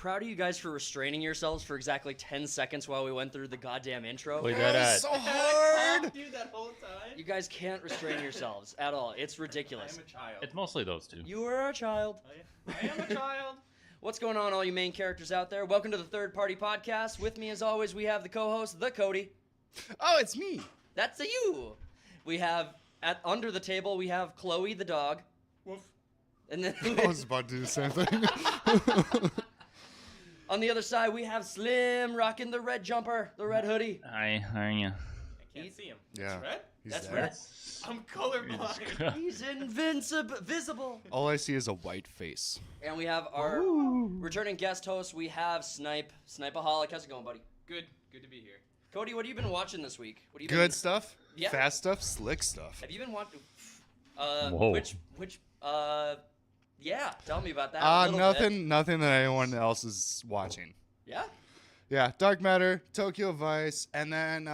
proud of you guys for restraining yourselves for exactly 10 seconds while we went through the goddamn intro. Wait, That was so hard. Dude, that whole time. You guys can't restrain yourselves at all. It's I ridiculous. am a child. It's mostly those two. You are a child. I am a child. What's going on, all you main characters out there? Welcome to the Third Party Podcast. With me, as always, we have the co-host, the Cody. Oh, it's me. That's a you. We have, under the table, we have Chloe the dog. Woof. And then I was about to do the same thing. on the other side, we have Slim rocking the red jumper, the red hoodie. Hi, how are you? I can't see him. Yeah. It's red? He's That's there. red. I'm colorblind. He's visible. All I see is a white face. And we have our returning guest host. We have Snipeaholic. How's it going, buddy? Good to be here. Cody, what have you been watching this week? What have you Good been, stuff. Yeah. Fast stuff. Slick stuff. Have you been watching? Whoa. Yeah. Tell me about that. A little bit. Nothing that anyone else is watching. Yeah. Yeah, Dark Matter, Tokyo Vice, and then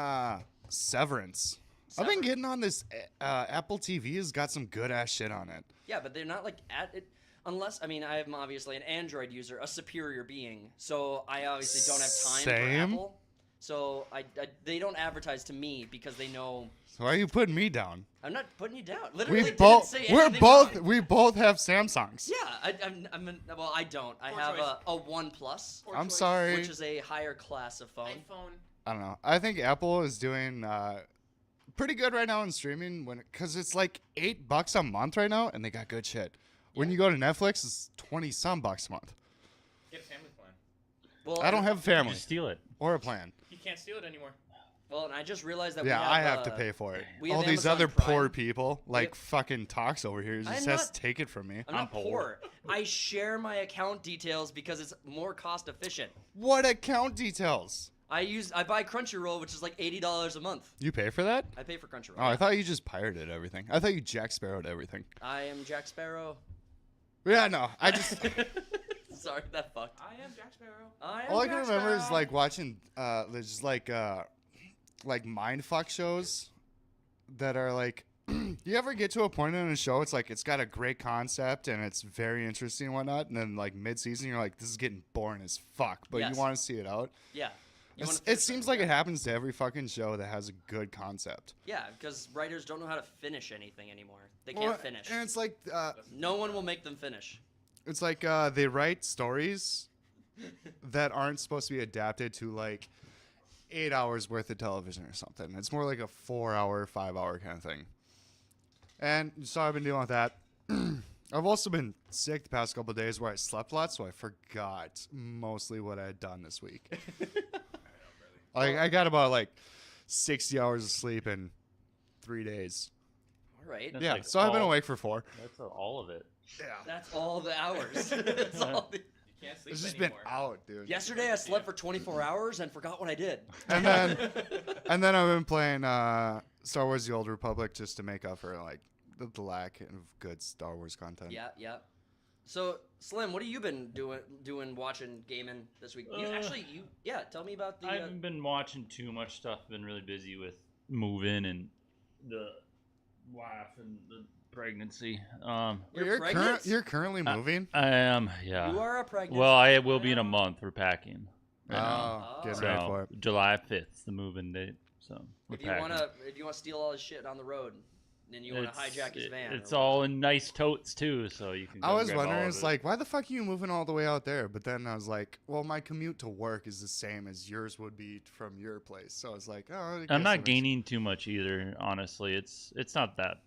Severance. I've been getting on this. Apple TV has got some good ass shit on it. Yeah, but they're not like at it. Unless, I mean, I am obviously an Android user, a superior being, so I obviously don't have time Same. for Apple. So they don't advertise to me because they know. So why are you putting me down? I'm not putting you down. Literally, We didn't both. say We're anything both. wrong. We both have Samsungs. Yeah, well, I don't. I Poor have choice. a OnePlus, Poor I'm choice. sorry. which is a higher class of phone. iPhone. I don't know. I think Apple is doing pretty good right now in streaming because it's like $8 a month right now, and they got good shit. When you go to Netflix, it's $20-some bucks a month. Get a family plan. Well, I don't have a family Just steal it. or a plan. You can't steal it anymore. Well, and I just realized that Yeah, we have, I have to pay for it. we have All these Amazon other Prime. poor people, like have- fucking talks over here, just I'm has not- to take it from me. I'm not poor. I share my account details because it's more cost efficient. What account details? I buy Crunchyroll, which is like $80 a month. You pay for that? I pay for Crunchyroll. Oh, I thought you just pirated everything. I thought you Jack Sparrowed everything. I am Jack Sparrow. Yeah, no, I just Sorry, that fucked. I am Jack Sparrow. I am all I can Jack remember is Sparrow. like watching there's like mindfuck shows that are like you ever get to a point in a show it's like it's got a great concept and it's very interesting and whatnot, and then like mid-season you're like, this is getting boring as fuck, but Yes. you want to see it out. Yeah. You wanna It finish seems it. like it happens to every fucking show that has a good concept. Yeah, because writers don't know how to finish anything anymore. They Well, can't finish. And it's like No one will make them finish. they write stories that aren't supposed to be adapted to like 8 hours worth of television or something. It's more like a 4-hour, 5-hour kind of thing. And so I've been dealing with that. I've also been sick the past couple of days where I slept a lot, so I forgot mostly what I had done this week. I got about like 60 hours of sleep in 3 days. All right. That's Yeah, like so I've been all- awake for 4. That's all of it. Yeah. That's all the hours. That's all the- You can't sleep It's just anymore. been out, dude. Yesterday I slept for 24 hours and forgot what I did. And then I've been playing Star Wars: The Old Republic just to make up for like the lack of good Star Wars content. Yeah, yeah. So, Slim, what have you been doing, watching, gaming this week? Tell me about the. I haven't been watching too much stuff. Been really busy with moving and the wife and the pregnancy. You're pregnant? You're currently moving. I am, yeah. You are a pregnant. Well, I will be in a month. We're packing. Oh, Oh. getting So ready for it. July 5th, the moving date. So we're If you packing. wanna steal all his shit on the road, then you wanna hijack his van. It's or all in nice totes too, so you can. I go was grab all wondering, of it's it. like, why the fuck are you moving all the way out there? But then I was like, well, my commute to work is the same as yours would be from your place. So I was like, oh. I guess I'm it not makes- gaining too much either. Honestly, it's not that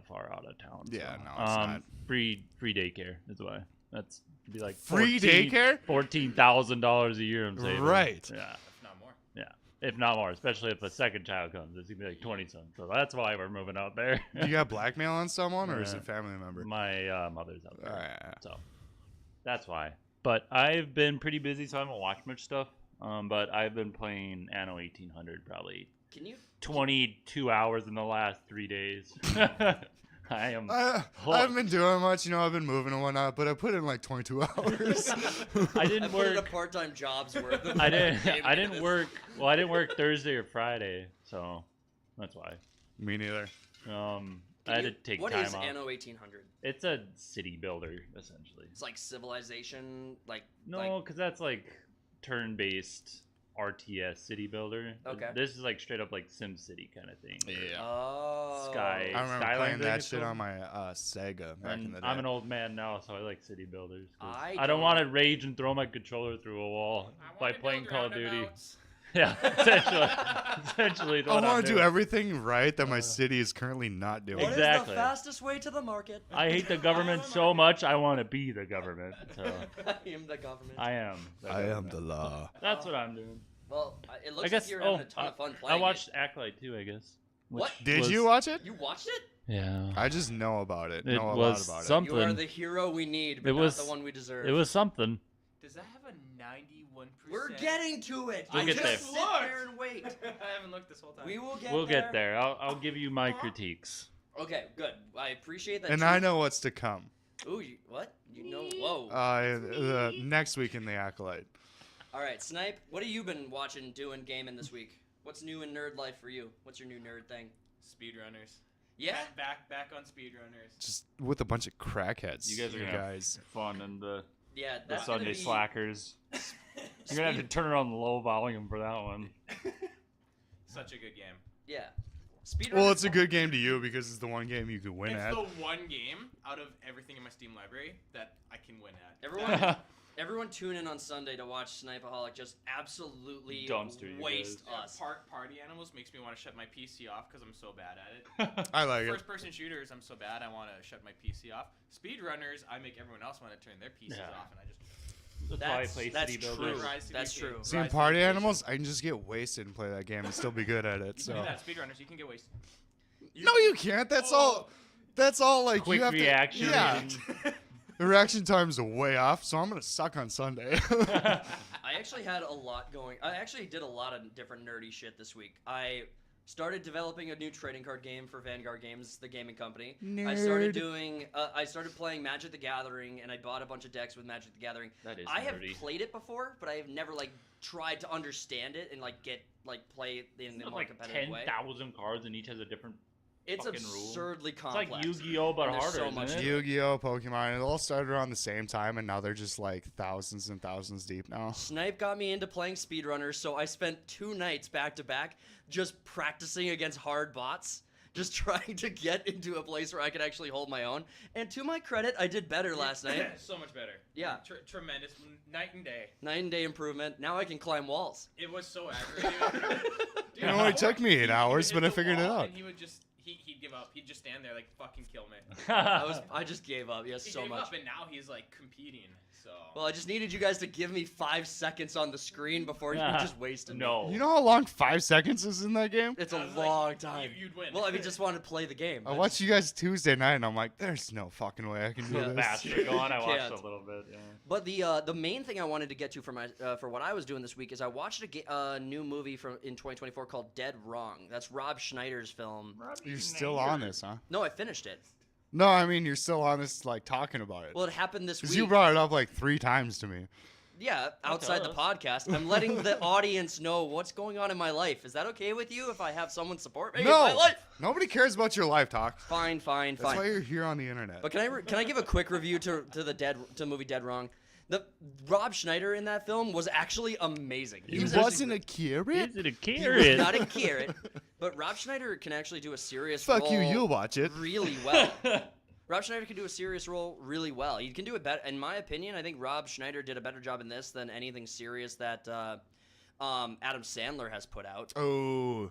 far out of town. Yeah, so. no, it's not. Free daycare is why. That's be like Free daycare? $14,000 a year. I'm saving. Right. Yeah. If not more. Yeah. If not more, especially if a second child comes, it's gonna be like 20 something. So that's why we're moving out there. You got blackmail on someone, or is Yeah. it family member? My mother's out there. Alright. So that's why. But I've been pretty busy, so I haven't watched much stuff. But I've been playing Anno 1800 probably Can you? 22 hours in the last 3 days. I am. I haven't been doing much, I've been moving and whatnot, but I put in like 22 hours. I I didn't put in a work. part-time job's worth. Of I didn't. gaming I in didn't this. work. Well, I didn't work Thursday or Friday, so that's why. Me neither. I had to take What time is off. Anno 1800? It's a city builder essentially. It's like Civilization, like No, because that's like turn-based RTS city builder. Okay. This is like straight up like Sim City kind of thing. Yeah. Oh. Sky. I remember Skylines, playing I think that it's shit called. on my Sega back in And the day. I'm an old man now, so I like city builders. 'cause I I don't don't- want to rage and throw my controller through a wall I by wanna playing build Call of Duty. roundabouts. Yeah, essentially. I want to do everything right that my city is currently not doing. What is Exactly. the fastest way to the market? I hate the government so much. I want to be the government. So I am the government. I am. I am the law. That's what I'm doing. Well, it looks I guess. like you're Oh, having a ton of fun playing. I watched Acolyte too. I guess. What? Did was- you watch it? You watched it? Yeah. I just know about it. It Know a lot was about something. You are the hero we need, but It was- not the one we deserve. It was something. Does that have a 91%? We're getting to it. We'll I get just there. sit there and wait. I haven't looked this whole time. We will get We'll there. get there. I'll give you my critiques. Okay, good. I appreciate that. it. And too. I know what's to come. Ooh, what? You know? Whoa. Next week in the Acolyte. All right, Snipe. What have you been watching, doing, gaming this week? What's new in nerd life for you? What's your new nerd thing? Speedrunners. Yeah. Back on speedrunners. Just with a bunch of crackheads. You guys are gonna have fun and the Yeah. the That's Sunday gonna be... slackers. You're gonna have to turn it on the low volume for that one. Such a good game. Yeah. Speedrunner. Well, it's a good game to you because it's the one game you can win It's at. the one game out of everything in my Steam library that I can win at. Everyone tune in on Sunday to watch Snipeaholic just absolutely Dumpster you waste guys. us. Party Animals makes me want to shut my PC off because I'm so bad at it. I like it. First-person shooters, I'm so bad I want to shut my PC off. Speedrunners, I make everyone else want to turn their PCs Yeah. off, and I just That's why I play That's City true. Builders. Rise to the That's occasion. true. See, in Rise to Party the occasion. Animals, I can just get wasted and play that game and still be good at it. You can do So that. Speedrunners, you can get wasted. no, you can't. That's all. That's all. Like Quick you have reaction. To, yeah, the reaction time's way off, so I'm gonna suck on Sunday. I actually had a lot going. I actually did a lot of different nerdy shit this week. I started developing a new trading card game for Vanguard Games, the gaming company. I started Nerd. doing. I started playing Magic the Gathering, and I bought a bunch of decks with Magic the Gathering. That is I have nerdy. played it before, but I have never like tried to understand it and like play it in a There's more like competitive way. 10,000 cards and each has a different. It's fucking rule. absurdly It's complex. like Yu-Gi-Oh but And there's harder. so isn't much it? to Yu-Gi-Oh, Pokemon, it all started around the same time, and now they're just like thousands and thousands deep now. Snipe got me into playing speedrunners, so I spent 2 nights back to back just practicing against hard bots, just trying to get into a place where I could actually hold my own. And to my credit, I did better last night. So much better. Yeah. Tremendous. Night and day. Night and day improvement. Now I can climb walls. It was so aggravating. Dude, It only took me 8 he would hours, hit but I the figured it wall out. And he would just, he'd give up. He'd just stand there like, fucking kill me. I just gave up. Yes, He so gave much. up, and now he's like competing. So. Well, I just needed you guys to give me 5 seconds on the screen before you just wasted me. No. You know how long 5 seconds is in that game? It's I a was like, long time. You'd win. Well, I mean, just wanted to play the game. I watched you guys Tuesday night, and I'm like, there's no fucking way I can do Yeah. this. Faster going. I watched Can't. a little bit. Yeah. But the main thing I wanted to get to for my for what I was doing this week is I watched a new movie from in 2024 called Dead Wrong. That's Rob Schneider's film. You're still on this, huh? No, I finished it. No, I mean, you're still on this, like, talking about it. Well, it happened this Because week. you brought it up, like, 3 times to me. Yeah, outside the us. podcast. I'm letting the audience know what's going on in my life. Is that okay with you if I have someone support me in my No! life? Nobody cares about your life talk. Fine, fine, That's fine. why you're here on the internet. But can I give a quick review to the movie Dead Wrong? The Rob Schneider in that film was actually amazing. he was wasn't actually a carrot? Is it a He was carrot? not a carrot, but Rob Schneider can actually do a serious Fuck role you, you'll watch it. really well. Rob Schneider can do a serious role really well. He can do it better. In my opinion, I think Rob Schneider did a better job in this than anything serious that Adam Sandler has put out. Oh.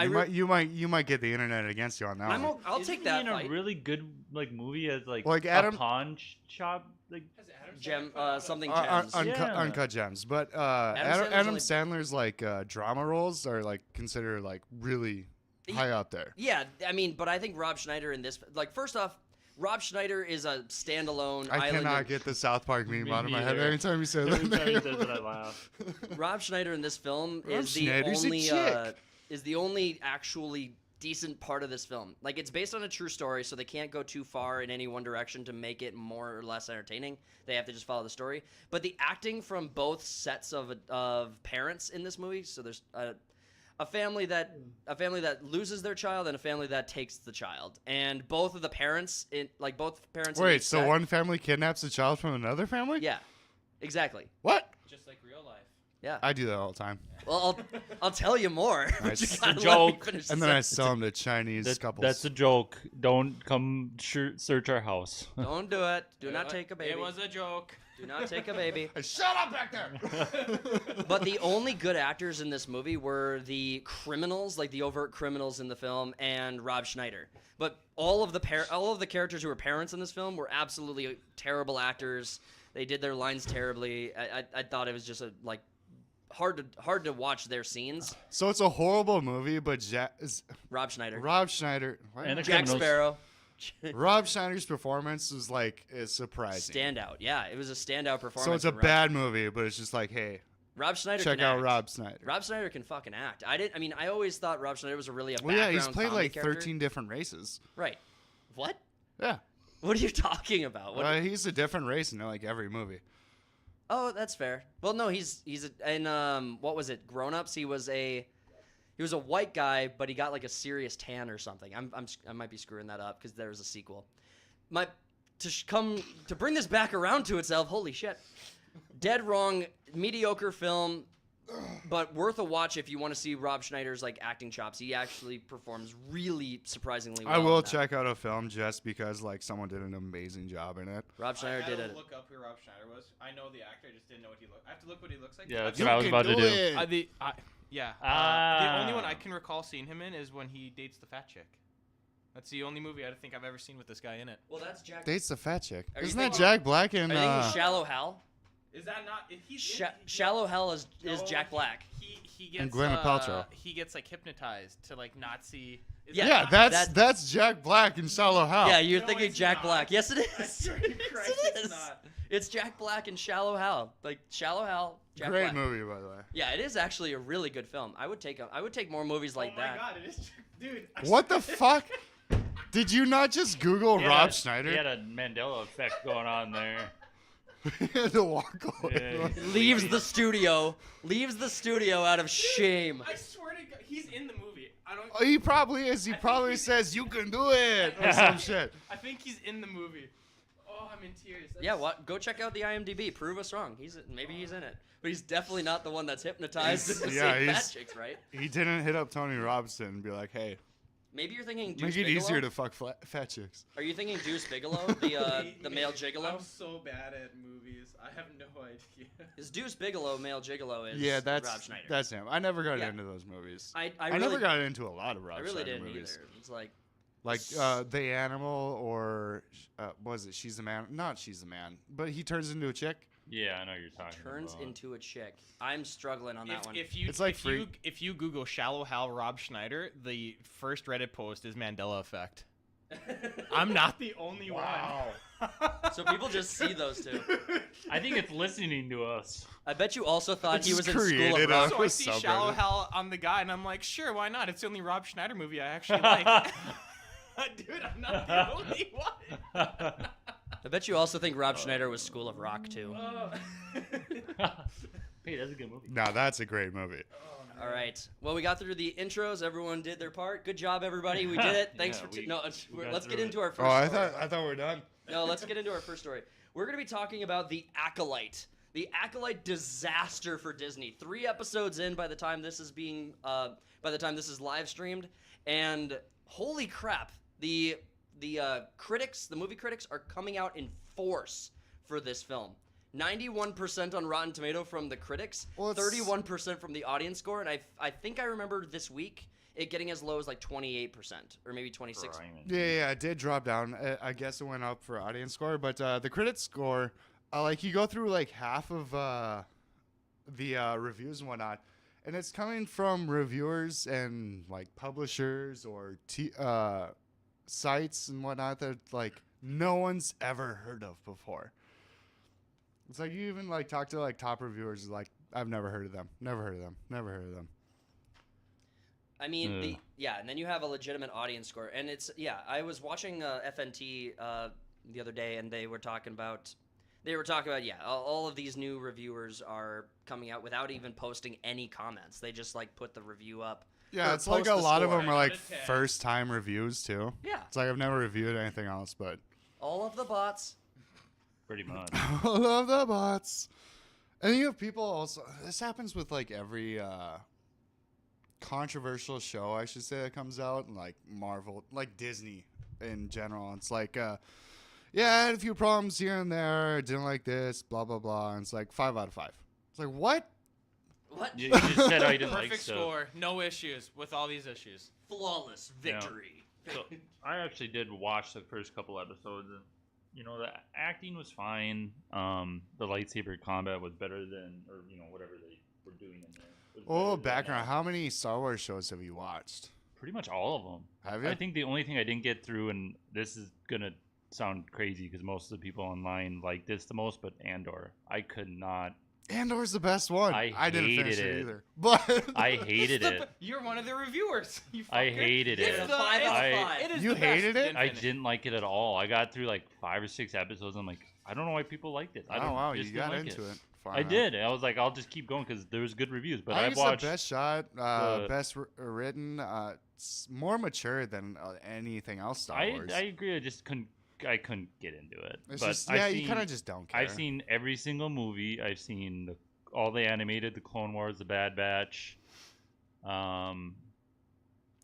I You might get the internet against you on that one. I'll Isn't take he that in fight. a really good like movie as like Adam- a pawn shop. Like Has Adam Gem, Sandler put out something Uh, gems. Yeah. Uncut Gems. But Adam Adam Sandler's Sandler's like drama roles are like considered like really high up there. Yeah, I mean, but I think Rob Schneider in this, like, first off, Rob Schneider is a standalone I island. cannot get the South Park meme Me out of my head neither. every time you say every that time he name. says it, I laugh. Rob Schneider in this film Rob is the Schneider's a only chick. is the only actually decent part of this film. Like, it's based on a true story, so they can't go too far in any one direction to make it more or less entertaining. They have to just follow the story. But the acting from both sets of parents in this movie, so there's a family that loses their child and a family that takes the child, and both of the parents in Wait, each so set- one family kidnaps a child from another family? Yeah, exactly. What? Just like real life. Yeah. I do that all the time. Well, I'll tell you more. but Nice. you It's a gotta let me joke. finish the And then I sentence. sell them to Chinese couples. That's a joke. Don't come search our house. Don't do it. Do not take a baby. It was a joke. Do not take a baby. Shut up back there! But the only good actors in this movie were the criminals, like the overt criminals in the film, and Rob Schneider. But all of the characters who were parents in this film were absolutely terrible actors. They did their lines terribly. I thought it was just hard to watch their scenes. So it's a horrible movie, but Rob Schneider, Rob Schneider, And the Jack criminals. Sparrow, Rob Schneider's performance is surprising. standout. Yeah, it was a standout performance. So it's a from bad movie, but it's just like, hey, Rob Schneider. check can out act. Rob Schneider. Rob Schneider can fucking act. I always thought Rob Schneider was really a Well, yeah, he's background played comedy like character. 13 different races. Right. What? Yeah. What are you talking about? What? He's a different race in like every movie. Oh, that's fair. Well, no, he's in what was it? Grown Ups. He was a white guy, but he got like a serious tan or something. I might be screwing that up because there was a sequel. To bring this back around to itself. Holy shit! Dead wrong, mediocre film, but worth a watch if you want to see Rob Schneider's like acting chops. He actually performs really surprisingly well. I will in that. check out a film just because like someone did an amazing job in it. Rob Schneider I did had it. to look up who Rob Schneider was. I know the actor, I just didn't know what he looked. I have to look what he looks like. Yeah, that's You what I was can about to do do. it. The only one I can recall seeing him in is when he dates the fat chick. That's the only movie I think I've ever seen with this guy in it. Well, that's Jack. Dates the fat chick. Are you Isn't that thinking- Jack Black in? Are you thinking Shallow Hal? Is that not? He's Shallow Hell is No, Jack Black. He gets And Gwyneth Paltrow. He gets like hypnotized to like not see. Is Yeah, Yeah, that not- that's Jack Black in Shallow Hal. Yeah, you're No, thinking it's Jack not. Black. Yes, it I is. swear to Yes, Christ, it it's is. not. It's Jack Black and Shallow Hal. Like Shallow Hal, Jack Great Black. movie, by the way. Yeah, it is actually a really good film. I would take more movies like oh my that. god, it is, dude. What the fuck? Did you not just Google Rob Schneider? He had a Mandela effect going on there. He had to walk away. Yeah. Leaves the studio out of shame. I swear to God, he's in the movie. I don't. Oh, he probably is. He think probably he's- says you can do it or some shit. I think he's in the movie. Oh, I'm in tears. Yeah, what? Go check out the IMDb. Prove us wrong. Maybe he's in it, but he's definitely not the one that's hypnotized to Yeah, say fat he's- chicks, right? He didn't hit up Tony Robinson and be like, "Hey, Maybe you're thinking Deuce make it Bigalow. easier to fuck fat chicks." Are you thinking Deuce Bigelow, the male gigolo? I'm so bad at movies. I have no idea. Is Deuce Bigelow male gigolo? Is Yeah, Rob that's Schneider. him. I never got Yeah. into those movies. I I really, never got into a lot of Rob I really Schneider didn't movies. either. It's like Like The Animal or what was it? She's a Man. Not She's a Man, but he turns into a chick. Yeah, I know what you're talking turns about. into a chick. I'm struggling on that one. If you It's like if you Google Shallow Hal Rob Schneider, the first Reddit post is Mandela effect. I'm not the only one. So people just see those two. I think it's listening to us. I bet you also thought he It's was in School of created Rock. So I was see so Shallow brilliant. Hal on the guy, and I'm like, sure, why not? It's the only Rob Schneider movie I actually like. Dude, I'm not the only one. I bet you also think Rob Schneider was School of Rock too. Hey, that's a good movie. Now that's a great movie. All right. Well, we got through the intros. Everyone did their part. Good job, everybody. We did it. Thanks Yeah, for we got let's get through it. into our first. Oh, I story. thought we're done. No, let's get into our first story. We're going to be talking about The Acolyte. The Acolyte disaster for Disney. 3 episodes in by the time this is live streamed, and holy crap, the critics, the movie critics, are coming out in force for this film. 91% on Rotten Tomato from the critics, Well, it's- 31% from the audience score, and I think I remember this week it getting as low as like 28% or maybe 26%. Yeah, it did drop down. I guess it went up for audience score, but the critic score, like you go through like half of the reviews and whatnot, and it's coming from reviewers and like publishers or sites and whatnot that like no one's ever heard of before. It's like you even like talk to like top reviewers, like I've never heard of them, never heard of them, never heard of them. I mean, and then you have a legitimate audience score, and I was watching FNT the other day, and they were talking about They were talking about, all of these new reviewers are coming out without even posting any comments. They just like put the review up. Yeah, or it's like post a the lot of score. them are like 9 out of 10. first time reviews too. Yeah, It's like I've never reviewed anything else, but all of the bots. Pretty much. I love the bots. And you have people also. This happens with like every controversial show, I should say, that comes out, and like Marvel, like Disney in general. It's like, yeah, I had a few problems here and there. Didn't like this, blah blah blah. And it's like 5 out of 5. It's like what? What? You just said how you didn't Perfect like stuff. score, no issues with all these issues. Flawless victory. So I actually did watch the first couple episodes, and the acting was fine. The lightsaber combat was better than, or whatever they were doing in there. was better Oh, than, background. How many Star Wars shows have you watched? Pretty much all of them. Have you? I think the only thing I didn't get through, and this is gonna sound crazy because most of the people online like this the most, but Andor, I could not. Andor's the best one. I didn't hated finish it it. either. But I hated it. You're one of the reviewers. You I fucker. hated It's it. the- 5 out of I- 5. It is You the best. hated it? I finish didn't like it at all. I got through like 5 or 6 episodes. I'm like, I don't know why people liked it. I oh don't, wow, just you didn't got like into it. Far I enough. did. I was like, I'll just keep going because there was good reviews. But I I think watched. it's the best shot, the- best written. It's more mature than anything else Star Wars. I agree. I couldn't get into it. It's but just, I've yeah, seen, you kind of just don't care. I've seen every single movie. I've seen all the animated, the Clone Wars, the Bad Batch.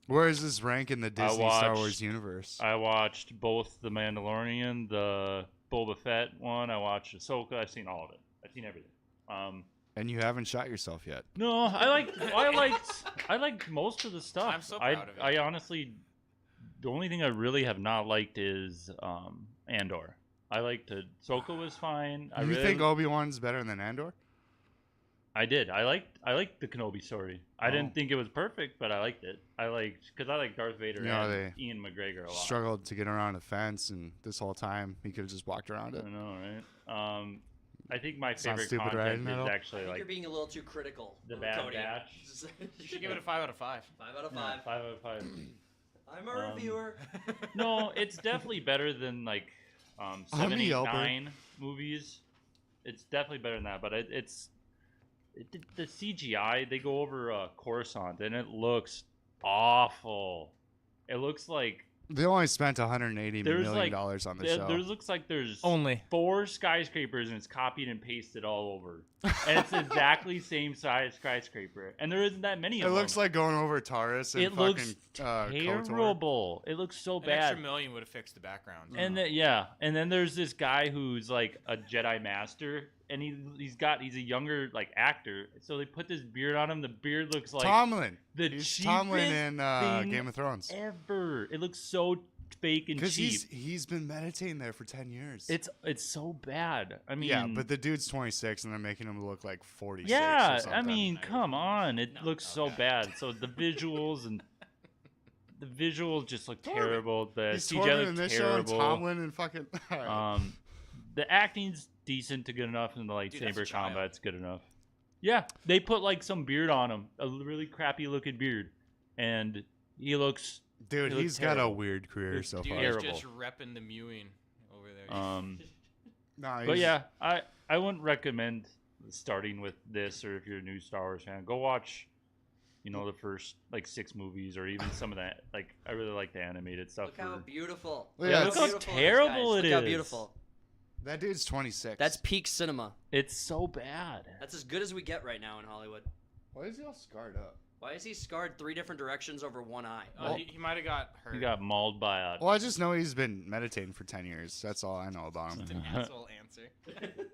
Where does this rank in the Disney Star watched- Wars universe? I watched both the Mandalorian, the Boba Fett one. I watched Ahsoka. I've seen all of it. I've seen everything. And you haven't shot yourself yet. No, I liked most of the stuff. I'm so proud of you. I honestly, the only thing I really have not liked is Andor. I liked it. Ahsoka was fine. I You really think Obi-Wan's better than Andor? I did. I liked the Kenobi story. I Oh. didn't think it was perfect, but I liked it. I like Darth Vader You know, and they Ian McGregor a lot. Struggled to get around a fence, and this whole time he could have just walked around it. I know, right? I think my It's not favorite stupid content writing at all. is I actually think like you're being a little too critical. the of Bad Cody. Batch. You should give it a 5 out of 5. 5 out of Yeah, 5. 5 out of 5. I'm a reviewer. No, it's definitely better than like 7, the 8, Yelper. 9 movies. It's definitely better than that, but the CGI. They go over Coruscant and it looks awful. It looks like They only spent $180 There's, million like, dollars on the there show. looks like there's Only. 4 skyscrapers and it's copied and pasted all over, and it's exactly same size skyscraper, and there isn't that many It of looks them. like going over Taurus and It looks fucking KOTOR. terrible. It looks so An extra bad. million would have fixed the background. And then there's this guy who's like a Jedi master, and he's a younger like actor. So they put this beard on him. The beard looks like Tomlin. the He's Tomlin in thing Game of Thrones. ever. It looks so fake and Because cheap. he's been meditating there for 10 years. It's so bad. I mean, yeah, but the dude's 26 and they're making him look like 46 yeah, or something. I mean, come on. It No, looks so okay. bad. So the visuals just look terrible. The He's CGI Tormund in looks this show and terrible. Tomlin and fucking... The acting's decent to good enough, and the Dude, that's a lightsaber child. combat's good enough. Yeah, they put like some beard on him, a really crappy looking beard, and he looks. Dude, He looks he's got a terrible. weird career It's so Dude far. is Terrible. just repping the mewing over there. Nah, But he's- yeah, I wouldn't recommend starting with this, or if you're a new Star Wars fan, go watch, the first like 6 movies, or even some of that. Like I really like the animated stuff. Look how beautiful. Look at look how beautiful it is, terrible guys. it Look how is. beautiful. That dude's 26. That's peak cinema. It's so bad. That's as good as we get right now in Hollywood. Why is he all scarred up? Why is he scarred 3 different directions over one eye? He might have got hurt. He got mauled by a. Well, I just know he's been meditating for 10 years. That's all I know about him. It's an asshole answer.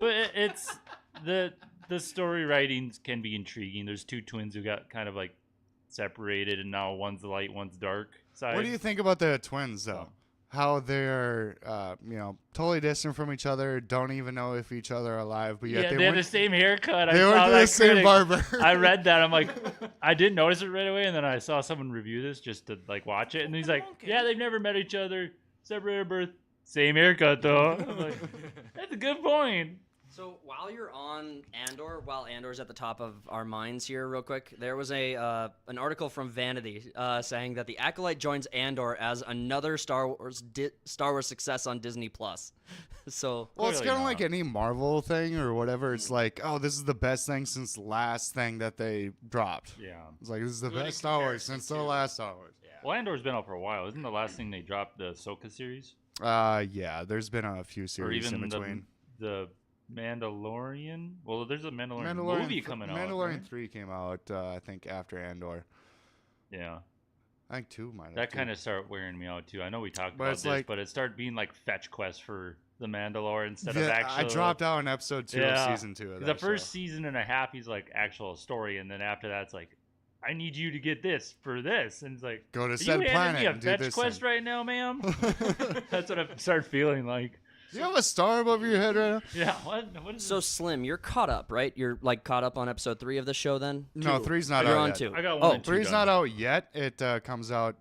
But it's the story writings can be intriguing. There's 2 twins who got kind of like separated, and now one's the light, one's dark side. What do you think about the twins, though? How they're, totally distant from each other, don't even know if each other are alive, but yet Yeah, they they have went, the same haircut. they I went saw to that the same critic. barber. I read that. I'm like, I didn't notice it right away, and then I saw someone review this just to like watch it, and he's like, Okay. yeah, they've never met each other, separated at birth, same haircut though. I'm like, that's a good point. So while you're on Andor, while Andor's at the top of our minds here, real quick, there was an article from Vanity saying that the Acolyte joins Andor as another Star Wars success on Disney Plus. So Well, it's Clearly kind of like not. any Marvel thing or whatever. It's like, oh, this is the best thing since the last thing that they dropped. Yeah. It's like, this is the Good in best Star Wars comparison since the to- last Star Wars. Yeah. Well, Andor's been out for a while. Isn't the last thing they dropped the Ahsoka series? Yeah, there's been a few Or series even in between. the Mandalorian? Well, there's a Mandalorian, movie coming out. Mandalorian right? 3 came out, I think, after Andor. Yeah. I think 2 might have. That too. kind of started wearing me out too. I know we talked But about it's this, like- but it started being like fetch quest for the Mandalore instead of Yeah, actual. I dropped out in episode 2 Yeah. of season 2 of The that first show. season and a half, he's like actual story, and then after that, it's like, I need you to get this for this, and it's like, Go to are said you handing planet me a and do fetch this quest thing. right now, ma'am? That's what I started feeling like. Do you have a star above your head right now? Yeah, what is So this? Slim, you're caught up, right? You're like caught up on episode 3 of the show then? No, Two. 3's not You're out on yet. 2. I got Oh, one and two 3's done. not out yet. It comes out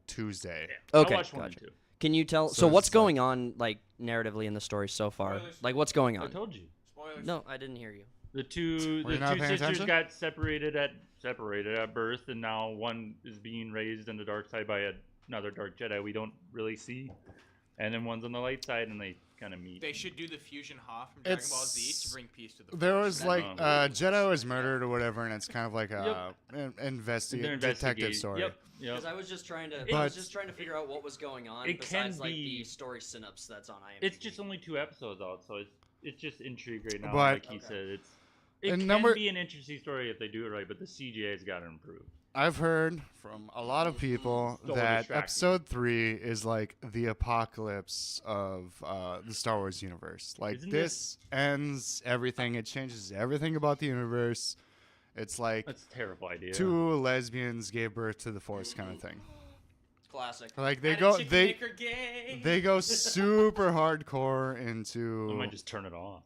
Tuesday. Okay, I watched one and gotcha. two. Can you tell? So So, it's what's like- going on, like narratively in the story so far? Spoilers. Like, what's going I on? told you. Spoilers. No, I didn't hear you. The two Were you not paying sisters attention? got separated at birth, and now one is being raised in the dark side by another dark Jedi we don't really see, and then one's on the light side, and they kind of meet. They should do the fusion Hoth from Dragon Ball Z It's- to bring peace to the There Force. was That- like Oh. Jedi was murdered or whatever, and it's kind of like a They're detective investigating. story. Yep. Because I was just trying to, I But- was just trying to figure out what was going on It can besides like be- the story synopsis that's on IMDb. It's just only 2 episodes out, so it's just intrigue right now. But- like he Okay. said, it And can number- be an interesting story if they do it right, but the CGI's got to improve. I've heard from a lot of people So that distracting. episode 3 is like the apocalypse of the Star Wars universe. Like Isn't this ends everything. It changes everything about the universe. It's like That's a terrible idea. 2 lesbians gave birth to the Force kind of thing. Classic. Like Had a chicken make her gay. they go super hardcore I into might just turn it off.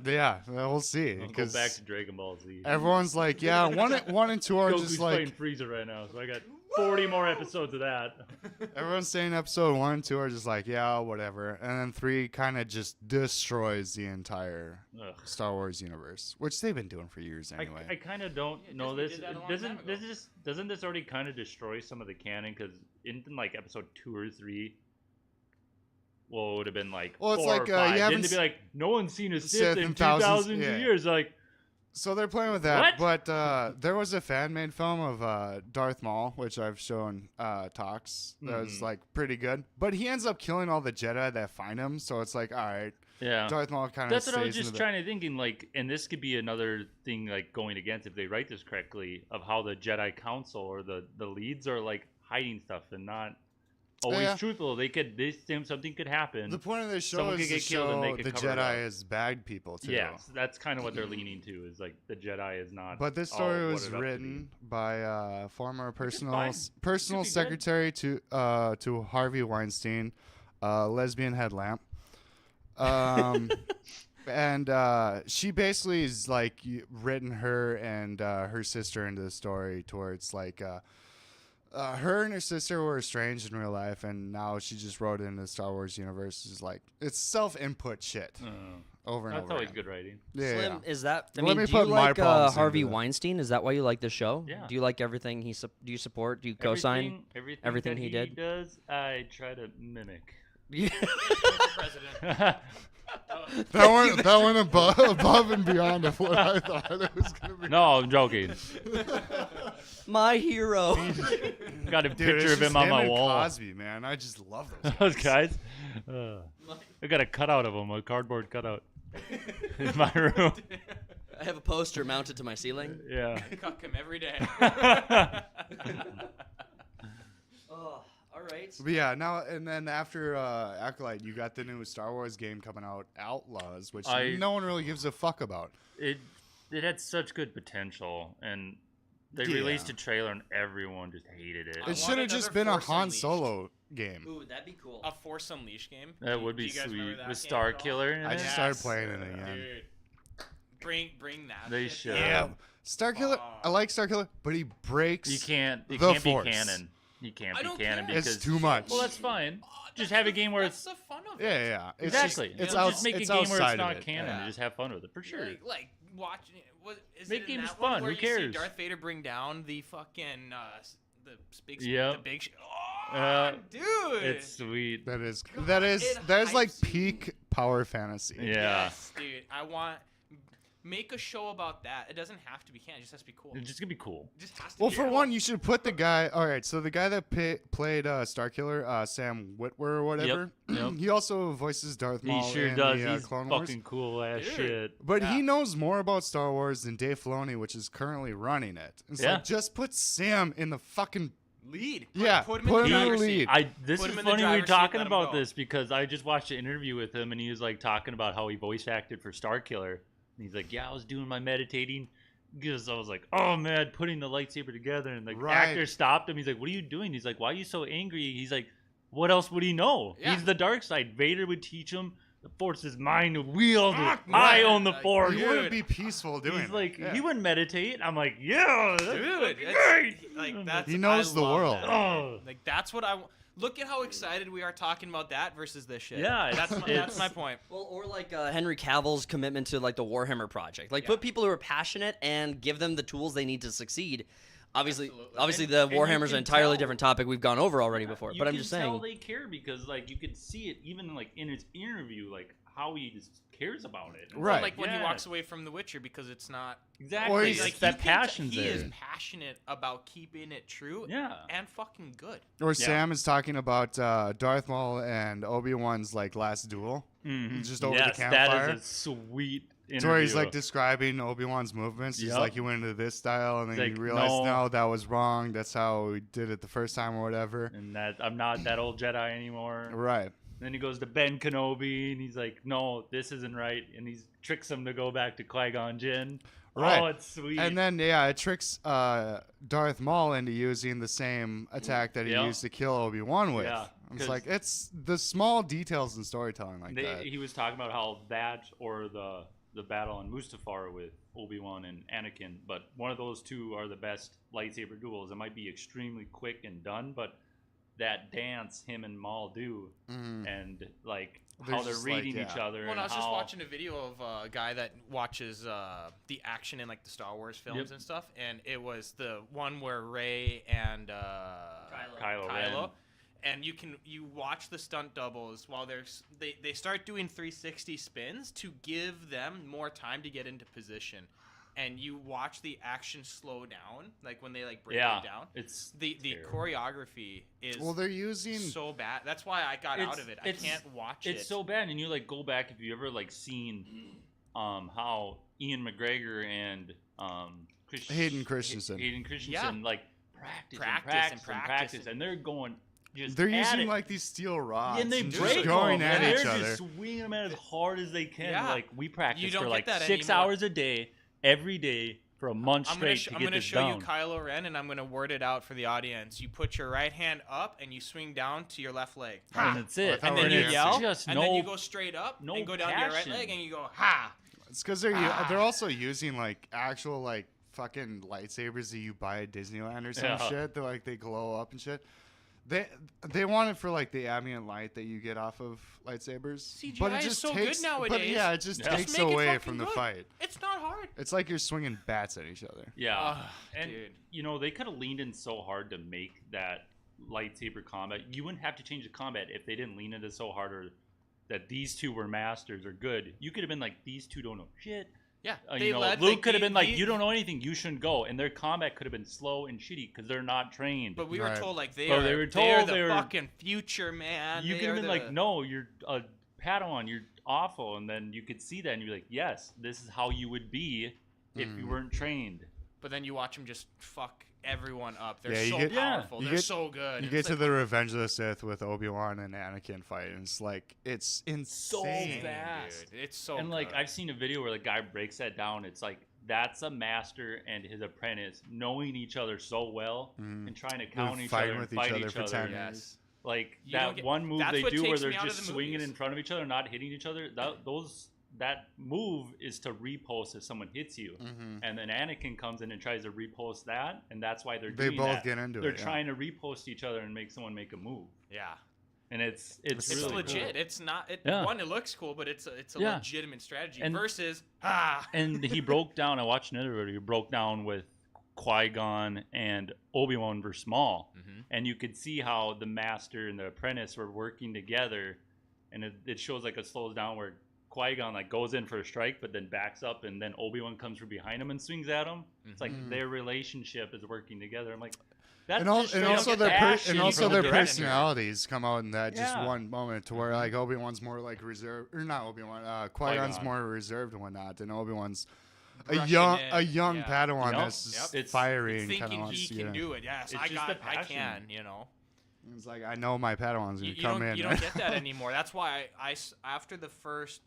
yeah. We'll see I'll go because back to Dragon Ball Z. everyone's like, yeah, 1 and 2 are Goku's just playing like Frieza right now, so I got 40 more episodes of that. everyone's saying episode 1 and 2 are just like, yeah, whatever, and then 3 kind of just destroys the entire Ugh. Star Wars universe, which they've been doing for years anyway. I kind of don't Yeah, know Disney this. did that a long Doesn't time ago. doesn't this already kind of destroy some of the canon? Because in like episode 2 or 3, well, it would have been like Well, it's 4 like, or you 5. Then haven't to be s- like, no one's seen a Sith Sith in in thousands- 2,000 yeah. years. Like, So they're playing with that, What? but there was a fan-made film of Darth Maul, which I've shown talks. That was Mhm. like pretty good, but he ends up killing all the Jedi that find him. So it's like, all right, yeah. Darth Maul kind of. That's what I was just trying to thinking, like, and this could be another thing, like, going against, if they write this correctly, of how the Jedi Council or the leads are, like, hiding stuff and not always Yeah. truthful. Something could happen. The point of the show Someone is could to get killed and they show could the cover it Jedi up. as bad people too. Yes, that's kind of what they're leaning to, is, like, the Jedi is not. But this all story what was it up to written by former personal fine. personal Should be good. secretary to Harvey Weinstein, lesbian headlamp. And she basically is like written her and her sister into the story towards like her and her sister were estranged in real life, and now she just wrote it into the Star Wars universe. Is like it's self-input shit over and That's over. always again. good writing. Yeah, Slim, yeah. is that? I Let mean, me do you put my like problems into Harvey that. Weinstein? Is that why you like the show? Yeah. Do you like everything he? Do you support? Do you co-sign? Everything everything that he did? does, I try to mimic. President. That went above and beyond of what I thought it was gonna be. No, I'm joking. My hero. Got a Dude, picture it's of him just on my and wall. Cosby, man, I just love those. Those guys. I got a cutout of him, a cardboard cutout in my room. I have a poster mounted to my ceiling. Yeah. Cuck him every day. Oh, all right. But yeah, now and then after Acolyte, you got the new Star Wars game coming out, Outlaws, which no one really gives a fuck about. It had such good potential, and they Yeah. released a trailer, and everyone just hated it. I It should have want just another been a Force Han Unleashed. Solo game. Ooh, that'd be cool. A Force Unleashed game. That would be Do you guys remember sweet that with game Star at all? Killer in I it. just started playing it again. Dude. Bring that. They shit should. back. Yeah, Starkiller. I like Starkiller, but he breaks. You can't. It The can't Force. be canon. You can't I be don't canon care. because It's too much. Well, that's fine. Oh, Just that's have a the- game where that's it's the fun of love it. Yeah. It's Exactly. Just, it's Let's out, just make a it's game where outside it's not of it. canon Yeah. and just have fun with it for sure. Like watching it. What is Make it in games that one fun, where who you see cares? Darth Vader bring down the fucking the big Yep. the big oh, dude. It's sweet. That is God, that is it that is like hypes you. peak power fantasy. Yeah. Yes, dude. I want make a show about that. It doesn't have to be canon. It just has to be cool. It's just gonna be cool. It just has to Well, be for cool. one, you should put the guy. All right, so the guy that played Starkiller, Sam Witwer or whatever, Yep. he also voices Darth He Maul sure in does. the He's Clone fucking Wars. cool ass Dude. shit. But Yeah. he knows more about Star Wars than Dave Filoni, which is currently running it. It's Yeah. like, just put Sam in the fucking. lead. Yeah, Put him put in him the in the driver's seat. lead. This Put is him in the funny we were driver's seat, talking let him about go. this because I just watched an interview with him and he was like talking about how he voice acted for Starkiller. And he's like, yeah, I was doing my meditating because I was like, oh man, putting the lightsaber together. And the Right. actor stopped him. He's like, what are you doing? He's like, why are you so angry? He's like, what else would he know? Yeah. He's the dark side. Vader would teach him. The Force is mine to wield. Fuck, I man. own the Like, Force. He Dude. wouldn't be peaceful doing He's it. like, Yeah. he wouldn't meditate. I'm like, yeah, that's Dude, fucking it's- great. like that's He knows I the love world. that. Oh. Like that's what I look at how excited we are talking about that versus this shit. Yeah, that's it's- my point. Well, or like Henry Cavill's commitment to like the Warhammer project. Like Yeah. put people who are passionate and give them the tools they need to succeed. Obviously, Absolutely. obviously And- the and you Warhammer's can an entirely tell- different topic we've gone over already before. You But I'm can just tell saying. they care because like you could see it even like in his interview, like how he just cares about it. Right. Well, like when he Yeah. walks away from The Witcher because it's not Exactly. Or like, he's- It's you that can t- passion's he there. is passionate about keeping it true Yeah. and fucking good. Or Sam is talking about Darth Maul and Obi-Wan's like last duel. Mhm. Just over yes, the campfire. that is a sweet interview. So where he's like describing Obi-Wan's movements. He's Yep. like, he went into this style, and then He's you like, realize, no. no, that was wrong. That's how we did it the first time or whatever. and that I'm not that old Jedi anymore. Right. Then he goes to Ben Kenobi and he's like, no, this isn't right, and he tricks him to go back to Qui-Gon Jinn. Right. Oh, it's sweet. And then, yeah, it tricks Darth Maul into using the same attack that he Yeah. used to kill Obi-Wan with. Yeah, It's 'cause- like, it's the small details in storytelling like that. He was talking about how that or the battle on Mustafar with Obi-Wan and Anakin, but one of those two are the best lightsaber duels. It might be extremely quick and done, but that dance him and Maul do, Mhm. and like They're how they're just like, reading yeah. each other. Well, and I was just how- watching a video of a guy that watches the action in like the Star Wars films Yep. and stuff, and it was the one where Rey and Kylo Ren. and you watch the stunt doubles while they start doing 360 spins to give them more time to get into position, and you watch the action slow down, like when they like break Yeah, it down. it's The terrible. choreography is Well, they're using... so bad. That's why I got out It's- of it. I it's- can't watch it. It's so bad, and you like go back if you ever like seen how Ian McGregor and Hayden Christensen. Hayden Christensen like practice, and they're going just They're at using it. like these steel rods and they and break just going them, at and each they're other. just swinging them at as hard as they can. Yeah. Like we practice You don't for get like that 6 anymore. hours a day, every day for a month I'm gonna, straight I'm to get gonna this show down. you Kylo Ren, and I'm gonna word it out for the audience. You put your right hand up, and you swing down to your left leg. And that's it. thought And we then were you dancing. yell, just and no, then you go straight up, no and go down to your right passion. leg, and you go ha. It's because they're also using like actual like fucking lightsabers that you buy at Disneyland or some Yeah. shit. They're like they glow up and shit. They want it for like the ambient light that you get off of lightsabers. CGI but it is just so good takes, But nowadays. yeah, it just Yeah. takes Just make it away fucking from the good. fight. It's not hard. It's like you're swinging bats at each other. Yeah, Ugh, and dude. you know they could have leaned in so hard to make that lightsaber combat. You wouldn't have to change the combat if they didn't lean into so hard or that these two were masters or good. You could have been like, these two don't know shit. Yeah, You know, led, Luke like, could have been like, the- you don't know anything, you shouldn't go, and their combat could have been slow and shitty because they're not trained. But we were Right. told like They were they're told the they were- fucking future, man. you They could have are been like, no, you're a Padawan, you're awful, and then you could see that and you're like, yes, this is how you would be if you weren't trained. But then you watch them just fuck everyone up. They're Yeah, you so get- Yeah. powerful. you They're get- so good. You It's get to like, the Revenge of the Sith with Obi-Wan and Anakin fight, and it's like it's insane. fast. dude. It's so And like good. I've seen a video where the guy breaks that down. It's like that's a master and his apprentice knowing each other so well and trying to count each fighting other with and each fight other each for other. 10 Yes. Like You don't that get- one move that's they what do where takes they're me out of just the swinging movies. in front of each other, not hitting each other. That move is to repost if someone hits you, and then Anakin comes in and tries to repost that, and that's why they're They doing both that. get into They're it, yeah. trying to repost each other and make someone make a move. Yeah. and it's It's really legit. cool. It's not. Yeah. One, it looks cool, but it's a Yeah. legitimate strategy. And- Versus And he broke down. I watched another video. He broke down with Qui-Gon and Obi-Wan versus Maul, and you could see how the master and the apprentice were working together, and it shows like it slows down where Qui-Gon like goes in for a strike, but then backs up, and then Obi-Wan comes from behind him and swings at him. It's like their relationship is working together. I'm like, that's And, just straight up and also from their the director. personalities come out in that just Yeah. one moment to where like Obi-Wan's more like reserved, or not Obi-Wan, Qui-Gon's Qui-Gon. more reserved and whatnot, and Obi-Wan's Rushing a in, young yeah. Padawan Yep. that's just Yep. fiery and kind thinking of he wants to can do it. Yes, It's I just the I passion. can. You know. It's like I know my Padawan's gonna come in. You don't get that anymore. That's why after the first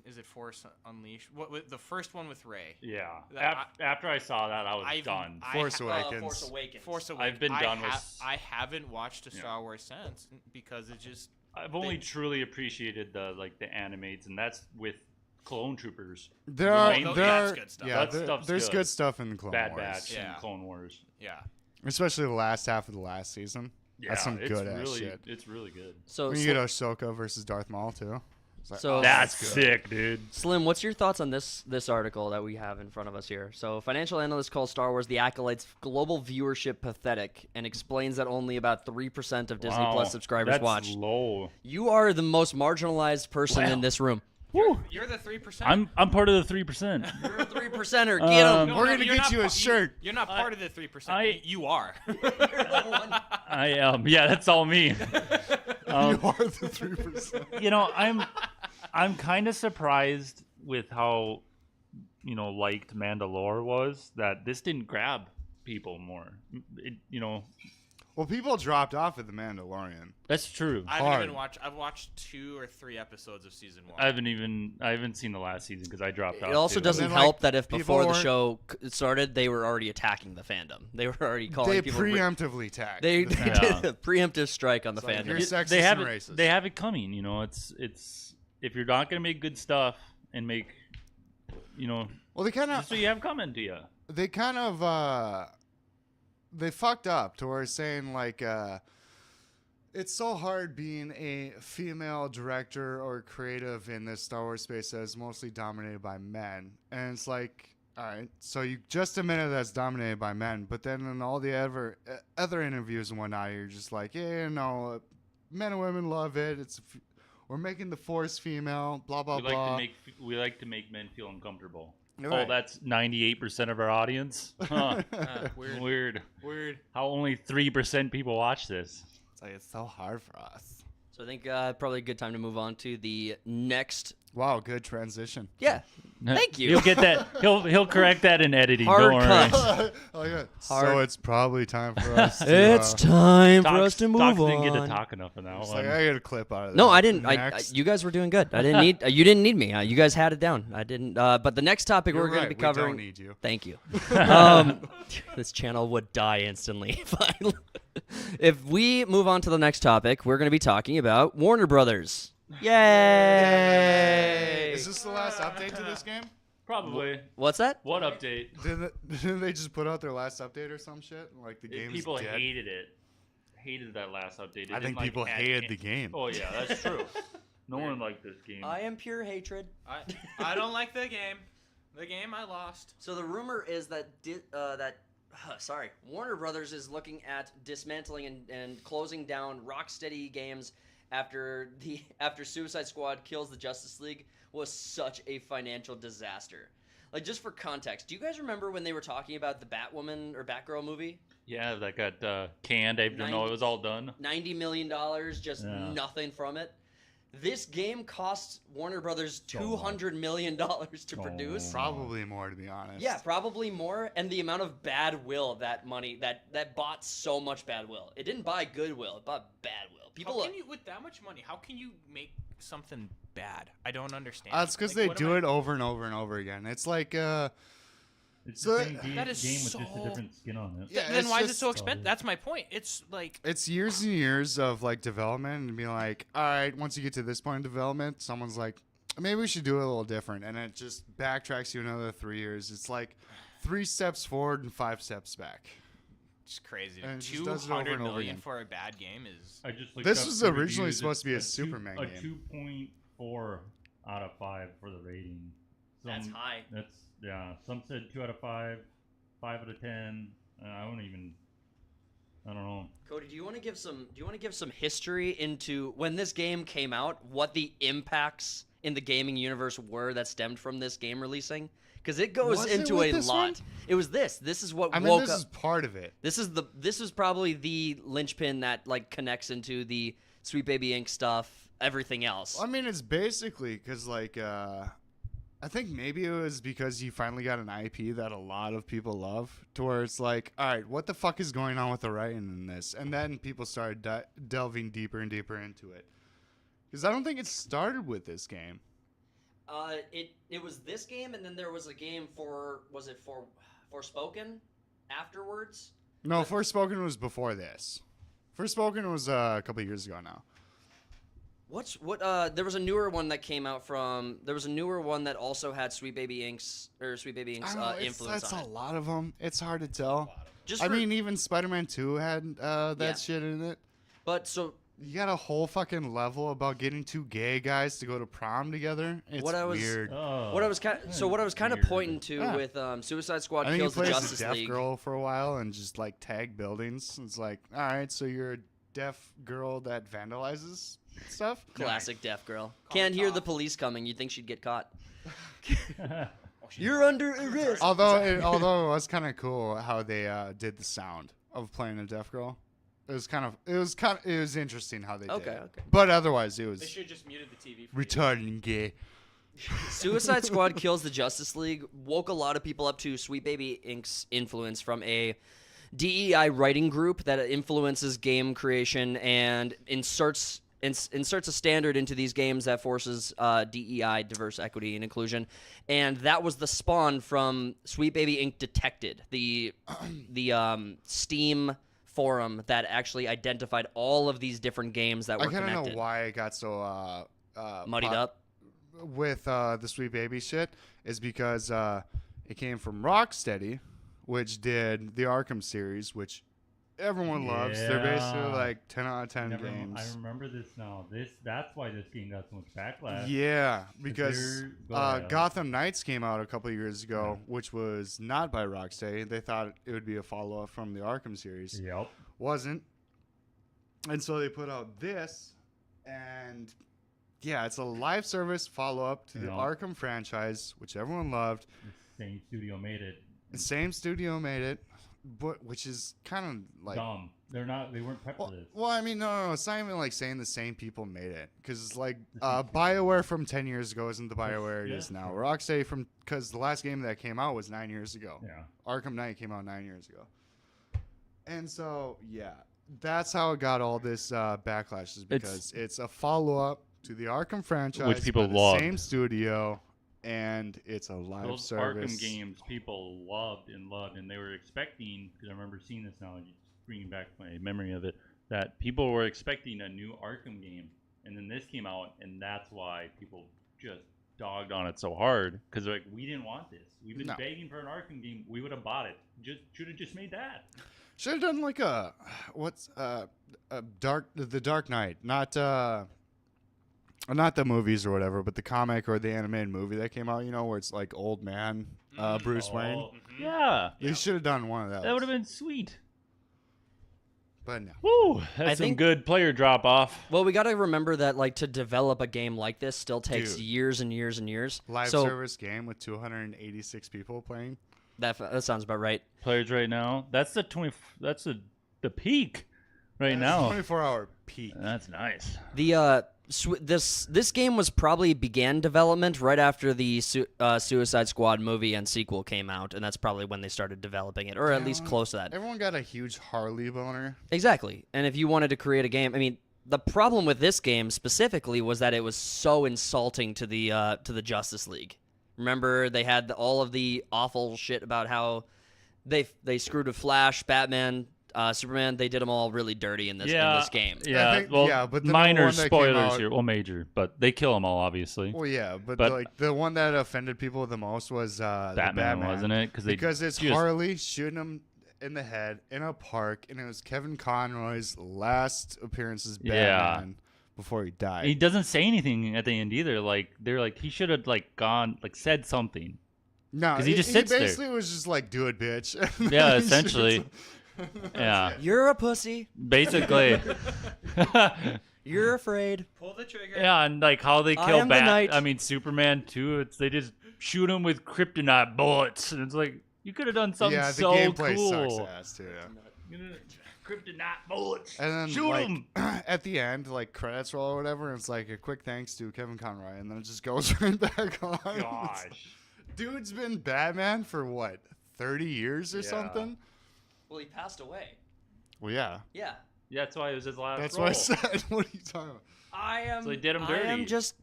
is it Force Unleashed? The first one with Rey? Yeah. That- After I saw that, I was I've- done. Force ha- Awakens. Force Awakens. Force Awakens. I've been done with- I haven't watched a Yeah. Star Wars since because it just. I've only truly appreciated the animates, and that's with Clone Troopers. There The are main- that's there good stuff. yeah That there- stuff's there's good. good stuff in the Clone Bad Wars, Batch Yeah. and Clone Wars. Yeah. especially the last half of the last season. Yeah, That's some it's good ass really, shit. It's really good. So, When you get Ahsoka versus Darth Maul too. It's like, So- oh, That's good. sick, dude. Slim, what's your thoughts on this article that we have in front of us here? So, financial analyst calls Star Wars the Acolyte's global viewership pathetic and explains that only about 3% of Disney Wow, Plus subscribers that's watch. low. You are the most marginalized person in this room. You're the 3%. I'm part of the 3%. You're a 3%er. Get him. We're gonna you're get not you a pa- shirt. You're not part of the 3%. I- You are. I am. Yeah, that's all me. You are the 3%. You know, I'm kind of surprised with how liked Mandalore was, that this didn't grab people more. Well, people dropped off at the Mandalorian. That's true. I Hard. haven't even watched. I've watched 2 or 3 episodes of season 1. I haven't seen the last season because I dropped out. It also too. doesn't And then, help like, that if people before the weren't- show started, they were already attacking the fandom. They were already calling They people. preemptively tagged. They the did fandom. a preemptive strike on the like, fandom. you're sexist they have and it. racist. They have it coming. It's if you're not gonna make good stuff and make, Well, they kind just so of you have coming to you. they kind of they fucked up to where it's saying like it's so hard being a female director or creative in this Star Wars space that is mostly dominated by men. And it's like, all right, so you just admitted that's dominated by men, but then in all the other interviews and whatnot, you're just like, yeah, no, men and women love it. We're making the Force female, blah blah We blah. like to make men feel uncomfortable. You're Oh, right. that's 98% of our audience. Huh. Weird. Weird. How only 3% people watch this? It's like it's so hard for us. So I think probably a good time to move on to the next. Wow, good transition. Yeah, thank you. He'll get that. He'll correct that in editing. Hard Don't worry. cut. Oh, yeah. So Hard. it's probably time for us to. It's time for Docs- us to move Docs on. didn't get to talk enough in that It's one. like, I get a clip out of that. No, I didn't. Next. You guys were doing good. I didn't need. You didn't need me. You guys had it down. I didn't. But the next topic You're we're going right, to be we don't covering. need you. Thank you. This channel would die instantly if we move on to the next topic. We're going to be talking about Warner Brothers. Yay! Is this the last update to this game? Probably. What's that? What update? Didn't they just put out their last update or some shit? Like the game's People dead? hated it. Hated that last update. It I think didn't, like, people add hated any- the game. Oh yeah, that's true. No one liked this game. I am pure hatred. I don't like the game. The game I lost. So the rumor is that Warner Brothers is looking at dismantling and closing down Rocksteady Games after Suicide Squad Kills the Justice League was such a financial disaster. Like, just for context, do you guys remember when they were talking about the Batwoman or Batgirl movie? Yeah, that got canned. I didn't know it was all done. $90 million, just Yeah. nothing from it. This game cost Warner Brothers $200 million to produce. Probably more, to be honest. Yeah, probably more. And the amount of bad will that money that bought so much bad will. It didn't buy goodwill; it bought bad will. People, How can you, with that much money, how can you make something bad? I don't understand. That's because they do it over and over and over again. It's like, It's So the same game, that is with just so- a different skin on it. Yeah, Then it's why is it just- so expensive? That's my point. It's like it's years and years of like development and being like, all right, once you get to this point in development, someone's like, maybe we should do it a little different, and it just backtracks you another 3 years. It's like 3 steps forward and 5 steps back. It's crazy. And it just does it over 200 and over million again. for a bad game is. I just looked This up was the originally reviews. supposed to be a It's Superman a game. 2.4 out of 5 for the rating. That's high. That's Some said 2 out of 5, 5 out of 10. I don't know. Cody, do you want to give some history into when this game came out? What the impacts in the gaming universe were that stemmed from this game releasing? Because it goes Was it into with a this lot. one? It was this. This is what I mean, woke this up. is part of it. This is probably the linchpin that like connects into the Sweet Baby Inc. stuff, everything else. I mean, it's basically because, like, I think maybe it was because you finally got an IP that a lot of people love, to where it's like, all right, what the fuck is going on with the writing in this? And then people started delving deeper and deeper into it. Because I don't think it started with this game. It was this game, and then there was a game for Forspoken afterwards. No, Forspoken was before this. Forspoken was a couple of years ago now. There was a newer one that came out from. There was a newer one that also had Sweet Baby Inc.'s influence That's on a it. lot of them. It's hard to tell. Just I for- mean, even Spider-Man 2 had that shit in it. but so You got a whole fucking level about getting two gay guys to go to prom together. It's weird. what I was kind of Weird. pointing to Yeah. with Suicide Squad I think he kills the plays Justice a deaf League. girl for a while and just like tag buildings. It's like, all right, so you're a deaf girl that vandalizes stuff. Classic deaf girl. Call Can't it hear off. the police coming. You'd think she'd get caught. Oh, she's You're under arrest. Although it was kind of cool how they did the sound of playing a deaf girl. It was interesting how they did Okay, it. okay. But otherwise, it They was should have just muted the TV. For you. retarded and gay. Suicide Squad kills the Justice League woke a lot of people up to Sweet Baby Inc.'s influence from a DEI writing group that influences game creation and inserts a standard into these games that forces DEI, diverse equity and inclusion, and that was the spawn from Sweet Baby Inc. Detected, the Steam forum that actually identified all of these different games that were I kind of connected. know why it got so Muddied up. with the Sweet Baby shit is because it came from Rocksteady, which did the Arkham series, which everyone loves. They're basically Yeah. like 10 out of 10 I games. remember this now. That's why this game got so much backlash. Yeah, because Go ahead. Gotham Knights came out a couple of years ago, which was not by Rocksteady. They thought it would be a follow-up from the Arkham series. Yep. Wasn't. And so they put out this, and yeah, it's a live service follow-up to the Yeah. Arkham franchise, which everyone loved. The same studio made it. The same studio made it, but which is kind of like Dumb. They weren't prepped for this. well, I mean, no, it's not even like saying the same people made it, because like The same BioWare from 10 years ago isn't the BioWare it Yeah, is now. sure. Rocksteady because the last game that came out was 9 years ago. Yeah. Arkham Knight came out 9 years ago, and so yeah, that's how it got all this backlash, is because it's a follow up to the Arkham franchise, Which people by the loved. same studio, and it's a live Those service. Arkham games people loved, and they were expecting, because I remember seeing this now, just bringing back my memory of it, that people were expecting a new Arkham game, and then this came out, and that's why people just dogged on it so hard, because like, we didn't want this. We've been No. begging for an Arkham game. We would have bought it. Should have just made that. Should have done like the Dark Knight, not the movies or whatever, but the comic or the animated movie that came out. You know, where it's like old man Bruce Wayne. Oh, yeah. They should have done one of those. That would have been sweet. But no. Woo! That's some think- good player drop off. Well, we got to remember that like to develop a game like this still takes Dude. years and years and years. Live so service game with 286 people playing. that sounds about right. Players right now. That's the peak right now. 24-hour peak. That's nice. The this game was probably began development right after the Suicide Squad movie and sequel came out, and that's probably when they started developing it, or at least close to that. Everyone got a huge Harley boner. Exactly. And if you wanted to create a game, I mean, the problem with this game specifically was that it was so insulting to the Justice League. Remember, they had all of the awful shit about how they screwed with Flash, Batman, Superman. They did them all really dirty in this game. Yeah, I think- well, yeah, but the minor one that came spoilers out- here. Well, major, but they kill them all, obviously. Well, yeah, but But- like the one that offended people the most was the Batman, wasn't it? Because it's just- Harley shooting him in the head in a park, and it was Kevin Conroy's last appearance as Yeah. Batman before he died. He doesn't say anything at the end either. Like they're like he should have like gone like said something. No, 'Cause he just sits there. basically was just like, "Do it, bitch." Yeah, essentially. Yeah, You're a pussy. basically. You're afraid. Pull the trigger. Yeah, and like how they I kill am the knight. I mean, Superman too. It's they just shoot him with kryptonite bullets, and it's like you could have done something Yeah, the so gameplay cool. sucks ass too. Yeah. Kryptonite bullets. And then Shoot like him. at the end, like credits roll or whatever, and it's like a quick thanks to Kevin Conroy, and then it just goes right back on. Gosh. Dude's been Batman for what, 30 years or Yeah. something? Well, he passed away. Well, yeah. Yeah. Yeah, that's why it was his last That's role. what I said. What are you talking about? I am. So they did him I dirty. am just.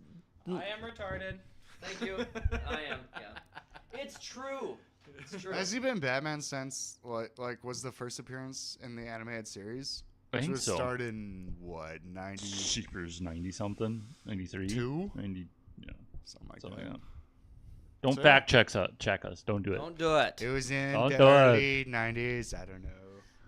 I am retarded. Thank you. I am. Yeah. It's true. It's true. Has he been Batman since what? Like, was the first appearance in the animated series? I Which think was so. started in what, 92? Seekers 90 something, 93, 90, yeah, Something like something that. like that. Don't So, fact check us. Don't do it. Don't do it. It was in Don't the do it. early 90s. I don't know.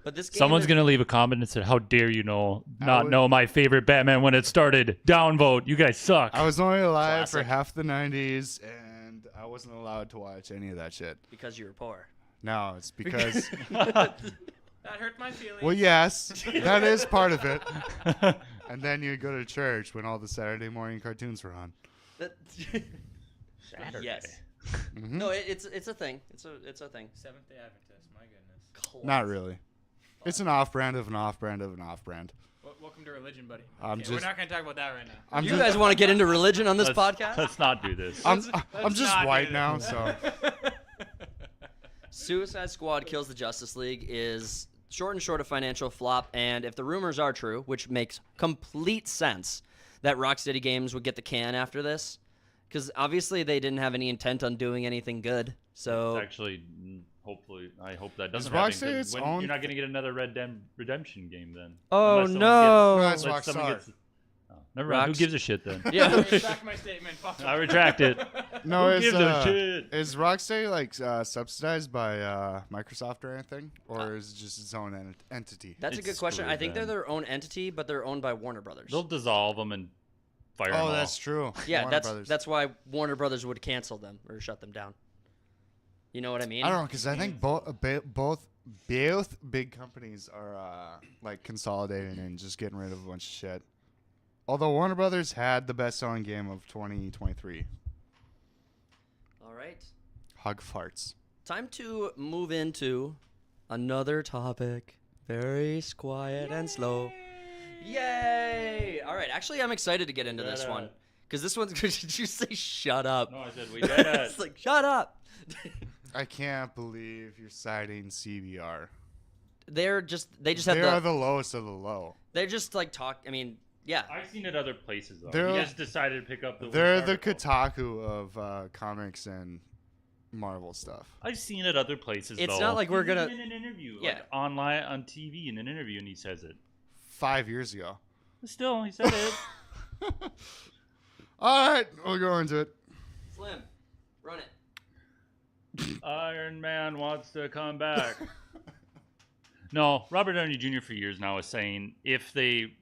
But this game Someone's is- gonna leave a comment and say, "How dare you not would- know my favorite Batman when it started? Downvote. You guys suck." I was only alive for Classic. half the 90s, and I wasn't allowed to watch any of that shit. because you were poor. No, it's because... That hurt my feelings. Well, yes, that is part of it. And then you go to church when all the Saturday morning cartoons were on. That- Saturday. Yes. Mhm. No, it's a thing. It's a thing. Seventh Day Adventist. My goodness. Not really. It's an off-brand of an off-brand of an off-brand. Welcome to religion, buddy. I'm We're just- not going to talk about that right now. I'm You just, guys want to get into religion on this Let's, podcast? let's not do this. I'm Let's just not white do now, that. so Suicide Squad Kills the Justice League is short and short a financial flop, and if the rumors are true, which makes complete sense, that Rocksteady Games would get the can after this, because obviously they didn't have any intent on doing anything good. So It's actually, hopefully, I hope that doesn't Is happen. Rocksteady 'cause its own- you're not going to get another Redemption game then. Oh, Unless someone no. gets- No, unless it's someone Rockstar. gets- oh, never mind. Who Rocks- gives a shit then? yeah. I retract my statement. Fuck. I retract it. no, Who is gives a shit? is Rocksteady like subsidized by Microsoft or anything, or is it just its own entity? That's a It's good question. I screwed think they're then. their own entity, but they're owned by Warner Brothers. They'll dissolve them and fire them Oh, all. that's true. Yeah, Warner that's Brothers. that's why Warner Brothers would cancel them or shut them down. You know what I mean? I don't know, because I think both big companies are like consolidating and just getting rid of a bunch of shit. Although Warner Brothers had the best-selling game of 2023, All right. Hug Farts. Time to move into another topic. Very quiet and slow. Yay! All right. Actually, I'm excited to get into this Shut one. up. Because this one's. Did you say shut up? No, I said we did it. It's like, shut up! I can't believe you're citing CBR. They just have They are the. the lowest of the low. They're just like talk. I mean, yeah. I've seen it other places though. They're- He just decided to pick up the. They're worst the article. Kotaku of comics and Marvel stuff. I've seen it other places. It's though. not like we're Even gonna- in an interview, Yeah. like online on TV in an interview, and he says it. 5 years ago. Still, he said it. All right, we'll go into it. Slim, run it. Iron Man wants to come back. No, Robert Downey Jr. for years now is saying if they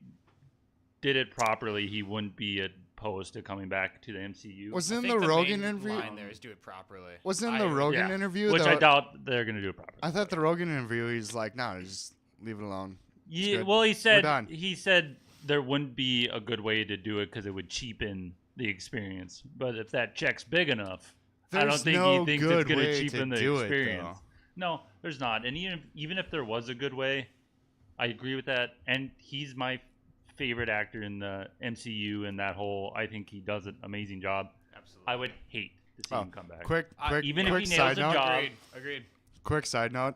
did it properly, he wouldn't be opposed to coming back to the MCU. Was I in think the Rogan main interview? line there is do it properly. Was in I the agree. Rogan Yeah, interview? which though- I doubt they're going to do it properly. I thought the Rogan interview, he's like, no, just leave it alone. Yeah, good. well, he done. said there wouldn't be a good way to do it because it would cheapen the experience. But if that check's big enough, I don't There's think no he thinks good it's going way to to cheapen the do it, experience. No, there's not. And even if there was a good way, I agree with that. And he's my favorite actor in the MCU and that whole. I think he does an amazing job. Absolutely. I would hate to see Oh, him come back. quick, even if quick he nails side the note. job- Agreed. Quick side note.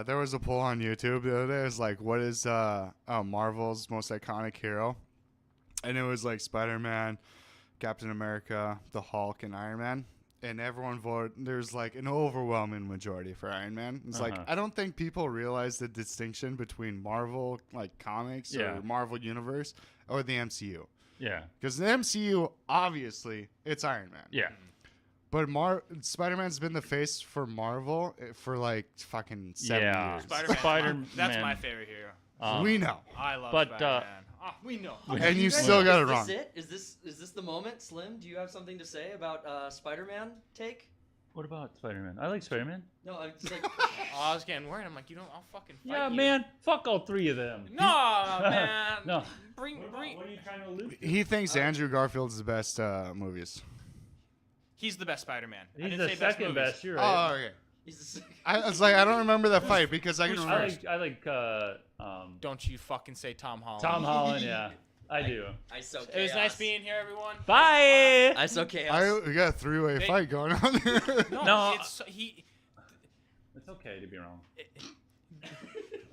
There was a poll on YouTube the other day. It was like, what is Marvel's most iconic hero? And it was like Spider-Man, Captain America, the Hulk, and Iron Man. And everyone voted. There's like an overwhelming majority for Iron Man. It's like, Uh-huh. I don't think people realize the distinction between Marvel like comics Yeah. or Marvel Universe or the MCU. Yeah, Because the MCU, obviously, it's Iron Man. yeah. But Spider-Man's been the face for Marvel for like fucking 7 Yeah. years. Spider-Man. That's Spider-Man. my favorite hero. We know. I love but, Spider-Man. We know. And you guys- still got it is wrong. this it? Is this the moment? Slim, do you have something to say about Spider-Man take? What about Spider-Man? I like Spider-Man. No, I'm just like. I was getting worried. I'm like, I'll fucking fight Yeah, you. man. Fuck all 3 of them. No, man. No. Bring. What are you trying to allude to? He thinks Andrew Garfield's the best movies. He's the best Spider-Man. I He's didn't the say second movies. best. You're right. Oh, okay. He's the second. I was like, I don't remember the fight because I can Which remember. I like Don't you fucking say Tom Holland. Tom Holland. Yeah, I do. I so chaos. It was nice being here, everyone. Bye. I so chaos. We got a 3-way Hey. fight going on here. No, it's he. It's okay to be wrong.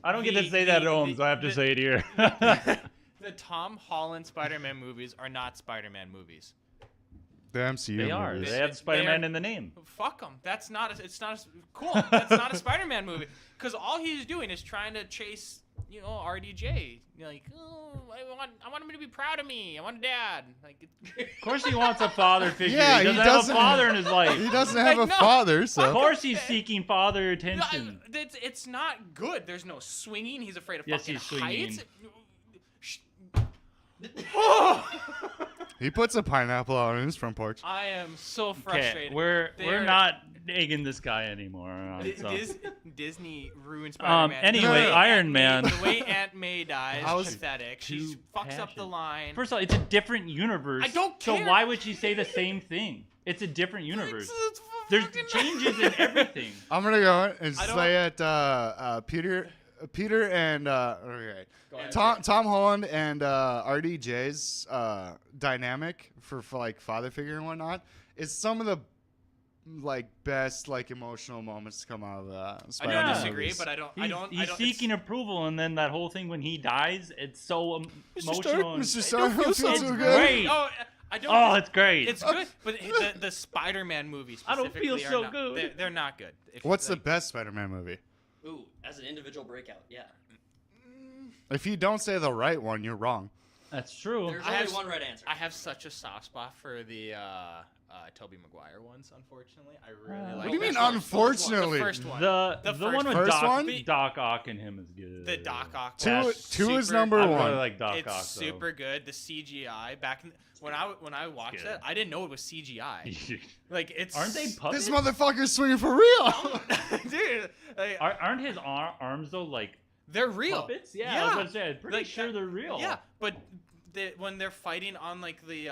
I don't get to say that at home, so I have to the- say it here. The Tom Holland Spider-Man movies are not Spider-Man movies. The MCU They are. movies. They have Spider-Man in the name. Fuck them. That's not. It's not. Cool. That's not a Spider-Man movie. Because all he's doing is trying to chase, RDJ. You're like, oh, I want him to be proud of me. I want a dad. Like, Of course, he wants a father figure. Yeah, he he doesn't have a doesn't- father in his life. He doesn't have a Like, no. father, Of so. course, he's seeking father attention. it's not good. There's no swinging. He's afraid of Yes, fucking he's swinging. heights. He puts a pineapple out on his front porch. I am so Okay, frustrated. we're They're- not egging this guy anymore. So. Disney ruined Spider-Man. Anyway, No, no, no. Iron Man. The way Aunt May dies How is is pathetic. She too fucks up the passionate. line. First of all, it's a different universe. I don't So care. why would she say the same thing? It's a different universe. It's There's fucking- changes in everything. I'm gonna go and I don't- say it. Peter and okay. Go ahead. Tom Holland and RDJ's dynamic for like father figure and whatnot is some of the like best like emotional moments to come out of I Spider-Man don't disagree, movies. but I don't. He's I don't. seeking approval, and then that whole thing when he dies, it's so emotional. Mr. and- Stark feels It's so good. great. Oh, I don't. Oh, it's great. It's good, but the Spider-Man movies I don't specifically feel are so not, good. They're not good. What's the best Spider-Man movie? Ooh, as an individual breakout, yeah. If you don't say the right one, you're wrong. That's true. There's I only have- one right answer. I have such a soft spot for the Tobey Maguire ones. Unfortunately, I really like. What do you that mean, first one. unfortunately? The first one. The The one first with one. Doc, First one? Doc Ock and him is good. The Doc Ock. Two one. is Super- number I one. really like Doc It's Ock. super good. The CGI back in, when I watched good. it, I didn't know it was CGI. though. Like it's Aren't they puppets? This motherfucker's swinging for real. dude? Like, Aren't his arms though like they're real. puppets? Yeah, I was gonna say. I'm pretty Like sure that- they're real. Yeah, but when they're fighting on like the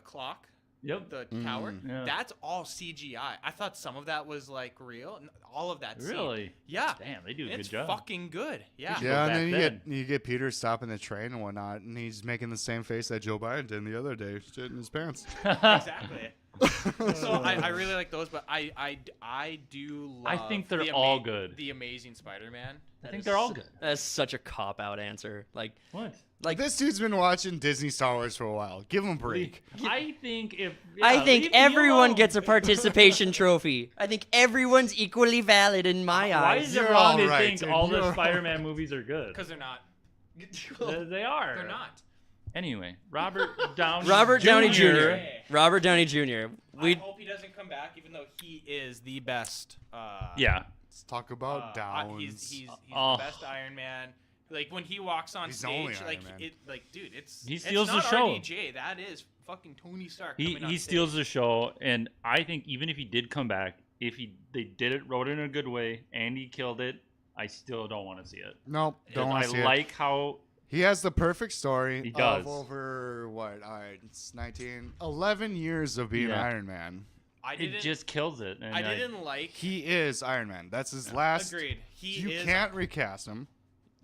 clock, Yep. the tower, Yeah. that's all CGI. I thought some of that was like real. All of that. Really? Yeah. Damn, they do a It's good job. fucking good. Yeah. should- Yeah, and back then then. you get Peter stopping the train and whatnot, and he's making the same face that Joe Biden did the other day, shitting his pants. Exactly. So I really like those, but I do love. I think they're the all good. The Amazing Spider-Man. I think they're all good. That's such a cop out answer. Like, What? This dude's been watching Disney Star Wars for a while. Give him a break. I think if I yeah, think leave me everyone alone. gets a participation trophy. I think everyone's equally valid in my Why eyes. is it You're wrong to all right, think dude. all You're the all Spider-Man movies are good? Because they're not. They are. They're not. Anyway, Robert Downey. Robert Downey Jr. Jr. Robert Downey Jr. I We hope he doesn't come back, even though he is the best. Yeah. Let's talk about Downs. He's Oh. the best Iron Man. Like when he walks on He's the only stage, Iron like Man. dude, it's He steals it's not the show. RDJ, that is fucking Tony Stark. He coming on steals stage. the show, and I think even if he did come back, if they did it, wrote it in a good way, and he killed it, I still don't want to see it. Nope, don't want I to see it. like how He has the perfect story He does. of over it's 11 years of being Yeah. Iron Man. I didn't. it just kills it. And I didn't like. He is Iron Man. That's his last. Agreed. He You is can't recast him.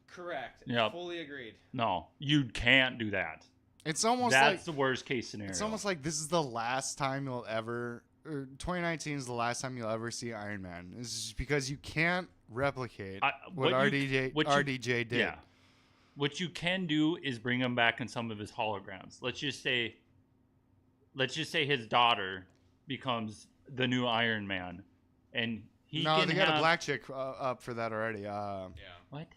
correct. Yep. Fully agreed. No, you can't do that. It's almost That's like the worst case scenario. it's almost like this is the last time you'll ever. Or 2019 is the last time you'll ever see Iron Man. It's just because you can't replicate what RDJ did. Yeah. What you can do is bring him back in some of his holograms. Let's just say his daughter becomes the new Iron Man, and he No, can they got have a black chick up for that already. Yeah. what?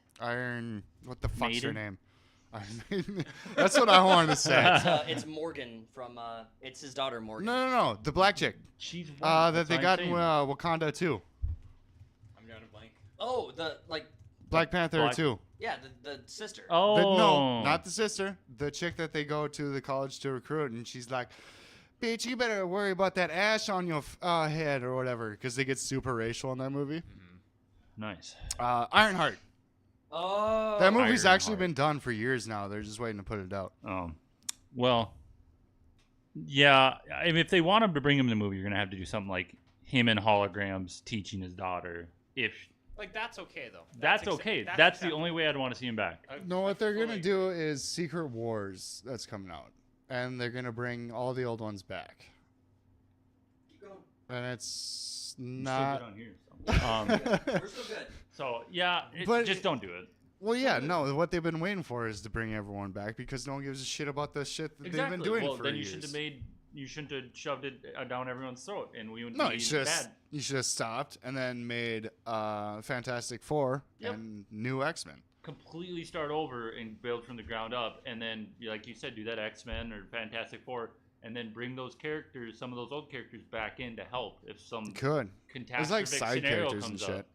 What the fuck's her Maiden? name? I mean, that's what I wanted to say. It's Morgan from. It's his daughter Morgan. No. The black chick. She's white. That they got in Wakanda too. I'm drawing a blank. Oh, the Black Panther Black- too. yeah, the sister. Oh. No, not the sister. The chick that they go to the college to recruit, and she's like, "Bitch, you better worry about that ash on your head or whatever," because they get super racial in that movie. Nice. Ironheart. Oh. That movie's actually Ironheart. been done for years now. They're just waiting to put it out. Well, yeah. I mean, if they want him to bring him in the movie, you're gonna have to do something like him in holograms teaching his daughter. If Like that's okay though. that's okay, that's the only way I'd want to see him back. No, what they're gonna do is Secret Wars that's coming out, and they're gonna bring all the old ones back. Keep going. And it's Still not. good on here, so. We're still good. So yeah, But just don't do it. Well, yeah, no. What they've been waiting for is to bring everyone back because no one gives a shit about the shit that they've been doing well, for then years. you shouldn't have shoved it down everyone's throat, and we would No, be you should bad. have stopped and then made Fantastic Four Yep. and new X-Men. Completely start over and build from the ground up, and then, like you said, do that X-Men or Fantastic Four, and then bring those characters, some of those old characters, back in to help if some Could. It's like catastrophic side scenario characters and comes shit. up.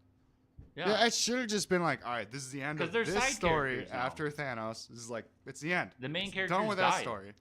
Yeah, it should have just been like, all right, this is the end 'Cause of they're this side story characters now. after Thanos. This is like, it's the end. The main It's characters done with died, that story.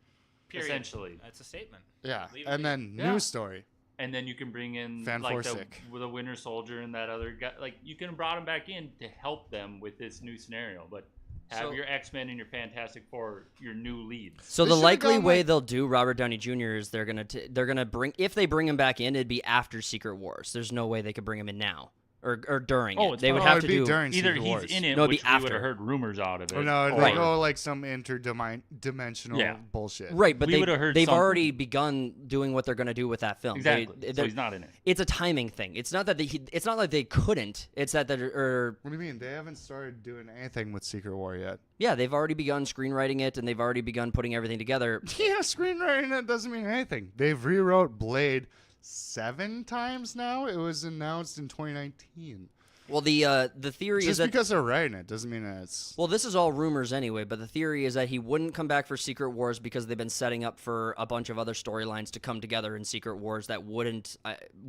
Period. essentially, That's a statement. Yeah, Leave it and be. then Yeah. new story. and then you can bring in Van like Forsik. the Winter Soldier and that other guy. Like you can have brought them back in to help them with this new scenario, but have So- your X-Men and your Fantastic Four your new leads. So They the should've likely gone way like- they'll do Robert Downey Jr. is they're gonna bring, if they bring him back in, it'd be after Secret Wars. There's no way they could bring him in now or during Oh, it. it's They would Oh, have it'd to be do. during Either Secret he's Wars. in it, No, it'd be which we would after. have heard rumors out of it. Or no, or- they go like some interdimensional Yeah. bullshit. Right, but We would've heard they've something. already begun doing what they're going to do with that film. exactly. So he's not in it. It's a timing thing. It's not that it's not like they couldn't. It's that they're What do you mean? They haven't started doing anything with Secret War yet. yeah, they've already begun screenwriting it and they've already begun putting everything together. Yeah, screenwriting it doesn't mean anything. They've rewrote Blade 7 times now. It was announced in 2019. Well, the theory is Just that because they're writing it doesn't mean that it's. well, this is all rumors anyway, but the theory is that he wouldn't come back for Secret Wars because they've been setting up for a bunch of other storylines to come together in Secret Wars that wouldn't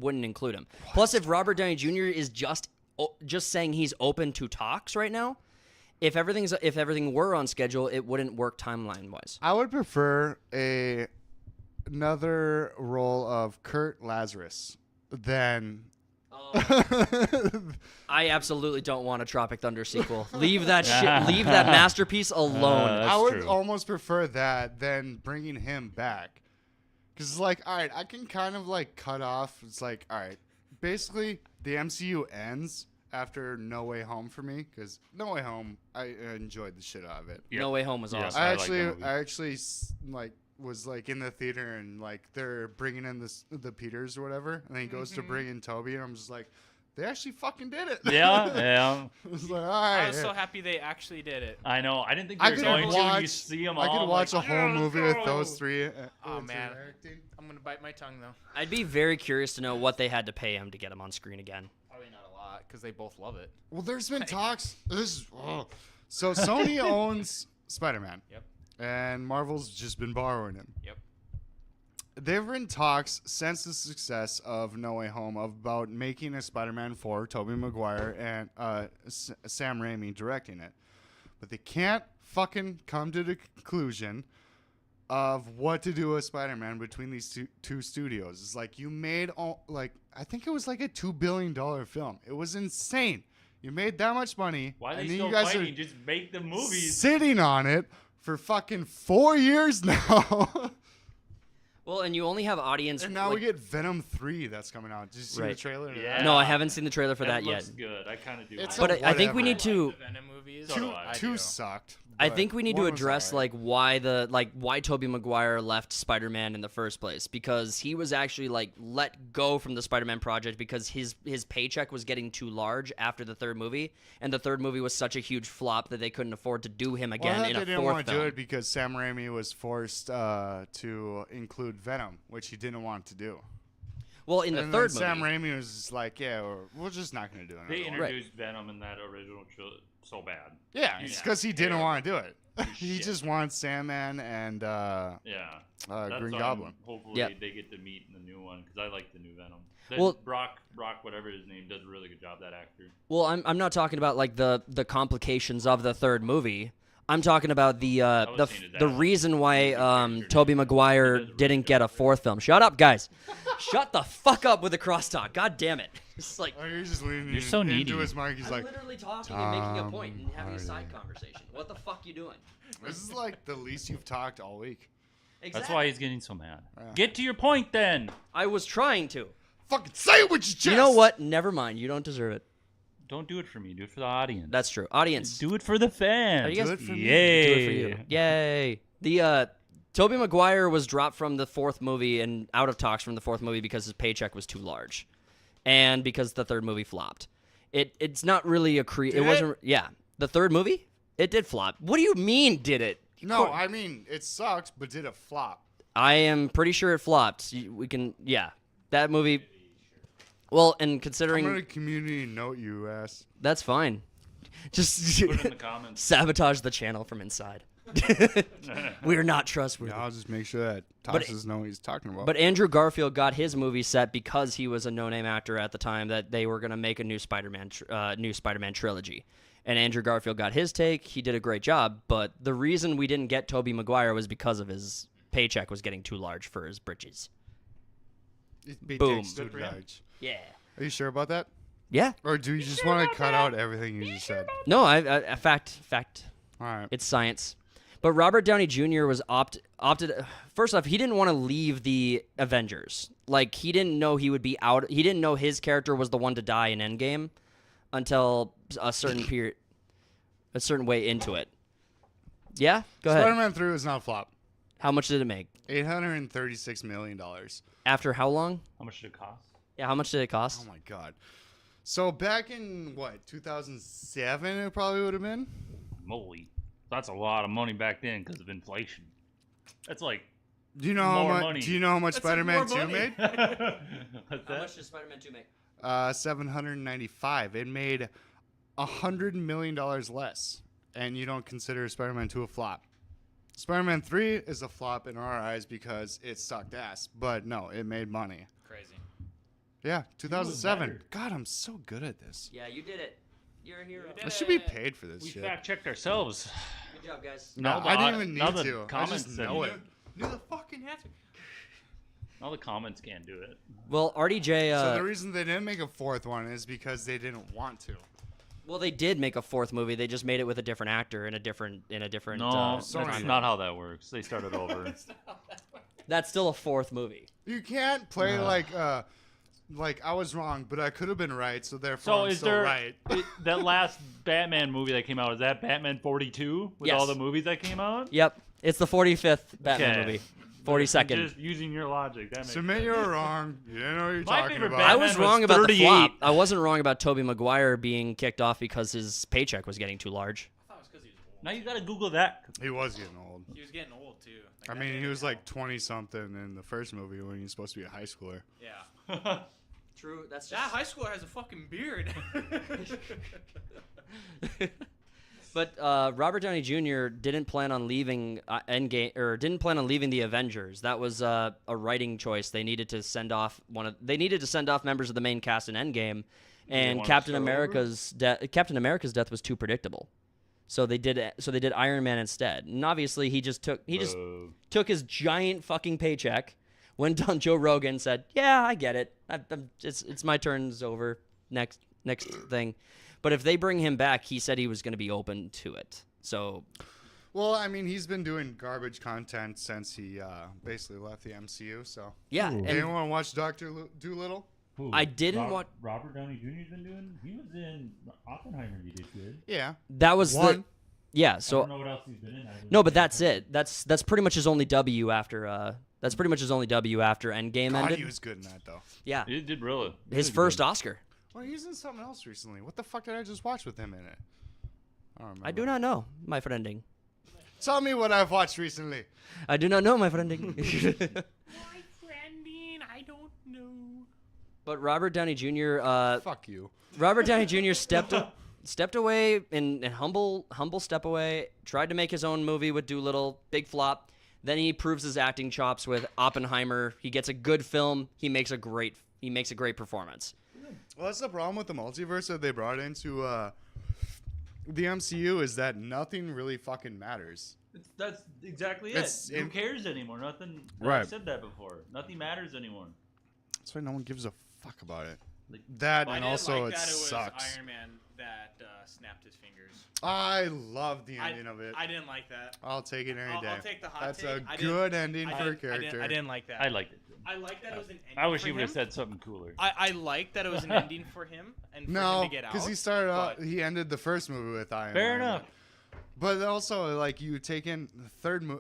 include him. Plus, if Robert Downey Jr. is just saying he's open to talks right now, if everything were on schedule, it wouldn't work timeline wise. I would prefer another role of Kurt Lazarus than. I absolutely don't want a Tropic Thunder sequel. Leave that shit. Leave that masterpiece alone. That's I would true. almost prefer that than bringing him back. Because it's like, all right, I can kind of like cut off. It's like, all right, basically the MCU ends after No Way Home for me. Because No Way Home, I enjoyed the shit out of it. Yep. No Way Home was Yeah. awesome. I like that movie. I actually like was like in the theater and like they're bringing in the Peters or whatever, and then he goes to bring in Toby, and I'm just like, they actually fucking did it. Yeah. I was like, all I right. was so happy they actually did it. I know. I didn't think I they were could going to. And you watch- see them I all. could watch a like, whole "Yeah, movie let's with go." those three. Oh, man. interacting. I'm gonna bite my tongue though. I'd be very curious to know what they had to pay him to get him on screen again. Probably not a lot because they both love it. Well, there's been talks. So Sony owns Spider-Man. Yep. And Marvel's just been borrowing him. Yep. There have been talks since the success of No Way Home about making a Spider-Man 4, Tobey Maguire and Sam Raimi directing it. But they can't fucking come to the conclusion of what to do with Spider-Man between these two studios. It's like you made I think it was like a $2 billion film. It was insane. You made that much money. Why are they and then still you guys fighting? are Just make the movies. sitting on it for fucking 4 years now. Well, and you only have audience. And now like- we get Venom 3 that's coming out. Did you see the Right. trailer? to Yeah. that? No, I haven't seen the trailer for that looks yet. good. I kind of do. It's like But it. I think we whatever. need to. The Venom movies. So do I. Two do. sucked. I but think we need to one was address alright. why Tobey Maguire left Spider-Man in the first place, because he was actually like let go from the Spider-Man project because his paycheck was getting too large after the third movie, and the third movie was such a huge flop that they couldn't afford to do him Well, I again thought in they a didn't fourth want to film. do it because Sam Raimi was forced to include Venom, which he didn't want to do. Well, in the and third then Sam movie, Raimi was just like, yeah, we're just not going to do another They one. introduced Venom in that original trilogy so bad. Yeah, it's because he didn't want to do it. He Shit. just wanted Sandman and Yeah. Green That's why Goblin. Hopefully Yeah. they get to meet in the new one because I like the new Venom. Well- Brock, whatever his name, does a really good job. That actor. well, I'm not talking about like the complications of the third movie. I'm talking about the was seeing his the ass. reason why character. Tobey He Maguire does a really didn't good get a job. fourth film. Shut up, guys. Shut the fuck up with the crosstalk. God damn it. It's like Oh, you're just leaning You're so into needy. his mic. He's I'm like, literally talking and making a Tom point and having a side Hardy. conversation. What the fuck you doing? this is like the least you've talked all week. Exactly. That's why he's getting so mad. Yeah. Get to your point then. I was trying to. Fucking say it with your chest. You know what? Never mind. You don't deserve it. Don't do it for me. Do it for the audience. That's true. Audience. Do it for the fans. Are you guys- Do it for me. Yay. Do it for you. Yay. The Tobey Maguire was dropped from the fourth movie and out of talks from the fourth movie because his paycheck was too large, and because the third movie flopped. It's not really a it Did wasn't. Yeah, the third movie it did flop. What do you mean did it? No, I mean it sucked, but did it flop? I am pretty sure it flopped. We can that movie. Well, and I'm considering gonna community note you ass. that's fine. Just Put it in the comments. sabotage the channel from inside. We are not trustworthy. Yeah, I'll just make sure that But- Tosh doesn't know what he's talking about. But Andrew Garfield got his movie set because he was a no-name actor at the time that they were going to make a new Spider-Man trilogy. And Andrew Garfield got his take. He did a great job. But the reason we didn't get Tobey Maguire was because of his paycheck was getting too large for his britches. Big Boom. dicks too Good for him. large. Yeah. Are you sure about that? Yeah. Or do you just want to cut out everything you just said? No, I fact. All right. It's science. But Robert Downey Jr. was opted. First off, he didn't want to leave the Avengers. Like he didn't know he would be out. He didn't know his character was the one to die in Endgame until a certain period, a certain way into it. Yeah, go ahead. Spider-Man 3 was not a flop. How much did it make? $836 million. After how long? How much did it cost? Yeah, how much did it cost? Oh my god. So back in what 2007, it probably would have been. Moly. That's a lot of money back then because of inflation. That's like Do you know how More much? money. Do you know how much That's Spider-Man more 2 money. made? what's How that? much did Spider-Man 2 make? 795. It made $100 million less, and you don't consider Spider-Man 2 a flop. Spider-Man 3 is a flop in our eyes because it sucked ass, but no, it made money. Crazy. Yeah, 2007. better. God, I'm so good at this. Yeah, you did it. You're a hero. I should be paid for this We shit. fact checked ourselves. Good job, guys. No, Now the I au- didn't even now need the to. I comments just said know you it. Knew the fucking answer. All the comments can't do it. Well, RDJ. So the reason they didn't make a fourth one is because they didn't want to. Well, they did make a fourth movie. They just made it with a different actor in a different. No, sorry. that's not how that works. They started over. That's still a fourth movie. You can't play like I was wrong, but I could have been right, so therefore So I'm is still there right. that last Batman movie that came out? Is that Batman 42 with Yes. all the movies that came out? Yep, it's the 45th Batman Okay. movie. 42nd. Just using your logic. That makes Submit sense. you were wrong. You didn't know what you're My talking favorite about. I Batman was was wrong about the 38. flop. I wasn't wrong about Tobey Maguire being kicked off because his paycheck was getting too large. I thought it was because he was old. Now you gotta Google that. He was getting old. He was getting old too. I mean, he was like 20 something in the first movie when he was supposed to be a high schooler. Yeah. True, that's That high schooler has a fucking beard. But Robert Downey Jr. didn't plan on leaving Endgame, or didn't plan on leaving the Avengers. That was a writing choice. They needed to send off members of the main cast in Endgame, and wanted to Captain start America's death was too predictable. So they did Iron Man instead. And obviously he just took took his giant fucking paycheck, went on Joe Rogan and said, "Yeah, I get it. It's my turn's over. Next thing." But if they bring him back, he said he was going to be open to it. So, Well, I mean, he's been doing garbage content since he basically left the MCU. So, yeah. Ooh. And anyone watch Doctor Doolittle? Who? I didn't want- Robert Downey Jr.'s been doing. He was in Oppenheimer. He did good. Yeah. that was One. yeah. I don't So know what else he's been in. I was no, but that's it. That's pretty much his only W after. That's pretty much his only W after Endgame God, ended. he was good in that though. Yeah, It did really. his first Oscar. Well, he was in something else recently. What the fuck did I just watch with him in it? I don't remember. I do not know, my friending. Tell me what I've watched recently. I do not know, my friending. My friending, I don't know. But Robert Downey Jr. Fuck you. Robert Downey Jr. stepped away in humble step away. Tried to make his own movie with Doolittle, big flop. Then he proves his acting chops with Oppenheimer. He gets a good film. He makes a great performance. Well, that's the problem with the multiverse that they brought into the MCU is that nothing really fucking matters. That's exactly It's- it. Who it- cares anymore? Nothing. Right. I said that before. Nothing matters anymore. That's why no one gives a fuck about it. Like, That I and didn't also like it that it was sucks. Iron Man that snapped his fingers. I love the ending of it. I didn't like that. I'll take it any I'll day. take the hot That's take. a I didn't- good ending I for a didn't- character. I didn't like that. I liked it. Too. I like that it was an ending. I wish for he would have him. said something cooler. I like that it was an ending for him and for No, him to get out. because he started out. but- He ended the first movie with Iron Man. Fair enough. But also, like, you take in the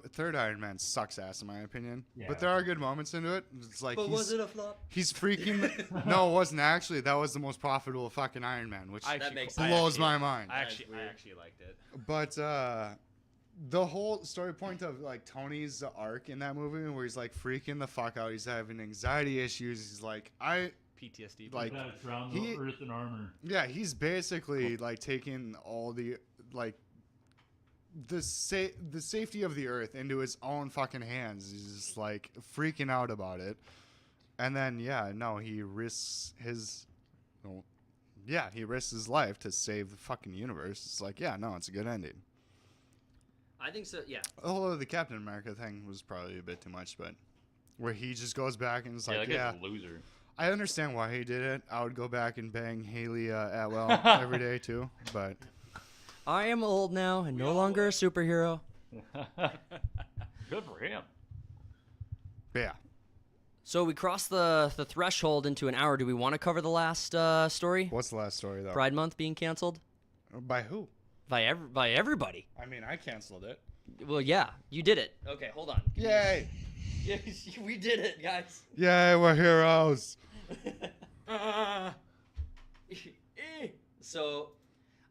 third Iron Man sucks ass in my opinion. Yeah. But there are good moments into it. It's like a flop? he's freaking. No, it wasn't actually. That was the most profitable fucking Iron Man, which I That actually- makes I blows actually- my mind. I That's weird. actually liked it. But the whole story point of like Tony's arc in that movie, where he's like freaking the fuck out, he's having anxiety issues. He's like, PTSD. Like, That's around he- the Earth and armor. yeah, he's basically like taking all the like the safety of the Earth into his own fucking hands. He's just like freaking out about it, and then he risks his. Well, yeah, he risks his life to save the fucking universe. It's like, it's a good ending. I think so. Yeah. Although the Captain America thing was probably a bit too much, but where he just goes back and is Yeah, like, that guy's a loser. I understand why he did it. I would go back and bang Haley Atwell every day too, but I am old now and no longer a superhero. Good for him. yeah. So we crossed the threshold into an hour. Do we want to cover the last story? What's the last story though? Pride Month being canceled By who? by everybody. I mean, I canceled it. Well, yeah, you did it. Okay, hold on. Yay! We did it, guys. Yay, we're heroes. So,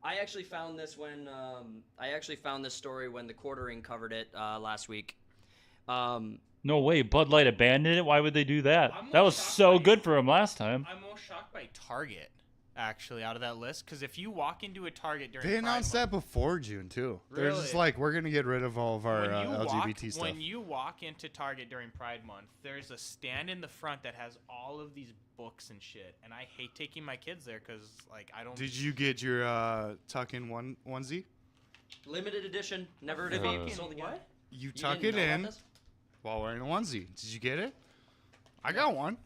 I actually found this story when the Quartering covered it last week. No way. Bud Light abandoned it. Why would they do that? I'm That was shocked so by- good for him last time. I'm most shocked by Target, actually, out of that list. Because if you walk into a Target during They Pride announced Month, that before June too. They're just Really? like, we're gonna get rid of all of our when you LGBT walk, stuff. when you walk into Target during Pride Month, there's a stand in the front that has all of these books and shit, and I hate taking my kids there because like I don't. Did you get your tuck-in onesie? Limited edition, never to Fucking be sold again. what? You You tuck didn't it know about in this? while wearing a onesie. Did you get it? I got one.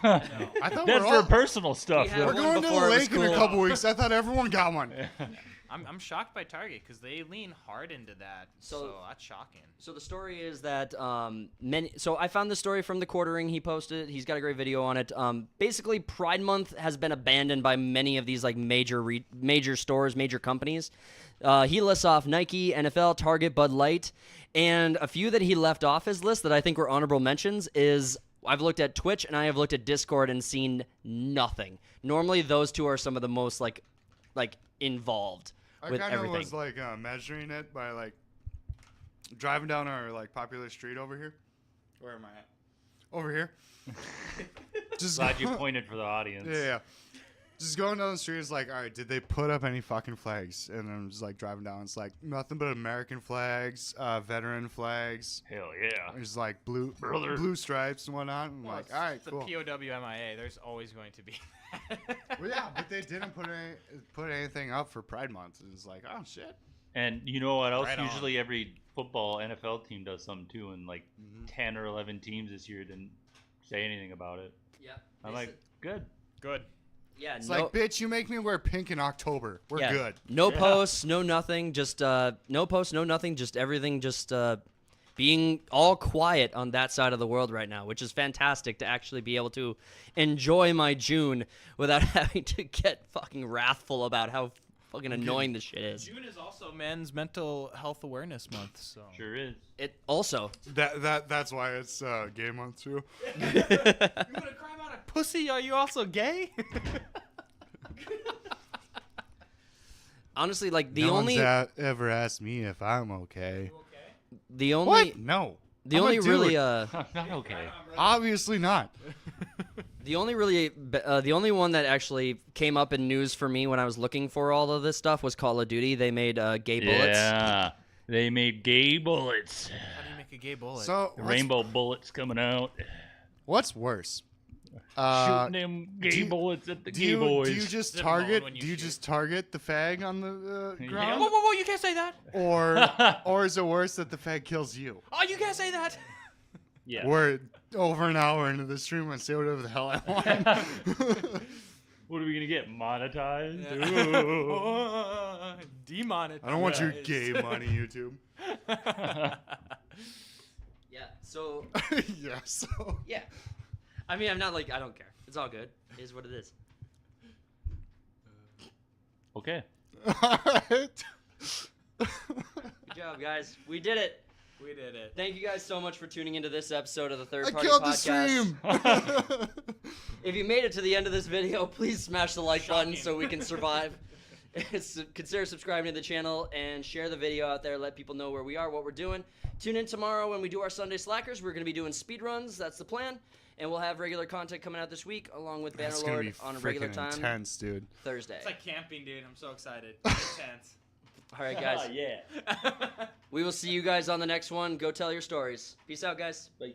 That's I thought we're for all. personal stuff. We had though. We're one going to the before it was lake in a cool. couple weeks. I thought everyone got one. I'm shocked by Target because they lean hard into that. So that's shocking. So the story is that So I found the story from the Quartering. He posted it. He's got a great video on it. Basically, Pride Month has been abandoned by many of these like major stores, major companies. He lists off Nike, NFL, Target, Bud Light, and a few that he left off his list that I think were honorable mentions is. I've looked at Twitch and I have looked at Discord and seen nothing. Normally, those two are some of the most like involved I with kind of everything. was like measuring it by like driving down our like popular street over here. Where am I at? Over here. Just Glad you pointed for the audience. yeah. Just going down the street is like, all right, did they put up any fucking flags? And I'm just like driving down. It's like nothing but American flags, veteran flags. Hell yeah. There's like blue stripes and whatnot. I'm like, all right, it's cool. the POWMIA. There's always going to be. Well, yeah, but they didn't put anything up for Pride Month. It's like, oh shit. And you know what else? Right on. Usually every football NFL team does something too, and like 10 or 11 teams this year didn't say anything about it. Yeah. I'm like, good. Good. Yeah. It's like, bitch, you make me wear pink in October. We're Yeah. good. No Yeah. posts, no nothing, just no posts, no nothing, just everything just being all quiet on that side of the world right now, which is fantastic to actually be able to enjoy my June without having to get fucking wrathful about how fucking annoying this shit is. June is also Men's Mental Health Awareness Month. So. Sure is. It also That's why it's gay month too. You want to cry about a pussy? Are you also gay? honestly like the no only one's ever asked me if I'm okay. the only What? No. the I'm a only dude. really Not okay. Obviously not. The only one that actually came up in news for me when I was looking for all of this stuff was Call of Duty. They made gay bullets. Yeah, they made gay bullets. How do you make a gay bullet? So The rainbow bullets coming out. what's worse? Shooting them gay bullets at the gay boys. Do you just Zip target? mode when you Do you shoot. just target the fag on the Yeah. ground, Whoa! You can't say that. or is it worse that the fag kills you? Oh, you can't say that. Yeah. We're over an hour into the stream. I say whatever the hell I want. What are we gonna get monetized? Yeah. Ooh. Demonetized. I don't want your gay money, YouTube. Yeah. So Yeah. So yeah. I mean, I'm not like I don't care. It's all good. It is what it is. Okay. Alright. Good job, guys. We did it. We did it. Thank you guys so much for tuning into this episode of the Third I Party killed the Podcast. stream. If you made it to the end of this video, please smash the like button Shocking. so we can survive. Consider subscribing to the channel and share the video out there. Let people know where we are, what we're doing. Tune in tomorrow when we do our Sunday Slackers. We're going to be doing speed runs. That's the plan. And we'll have regular content coming out this week along with That's gonna be Bannerlord on a regular freaking time intense, dude. Thursday. It's like camping, dude. I'm so excited. Intense. All right, guys. yeah. We will see you guys on the next one. Go tell your stories. Peace out, guys. Bye.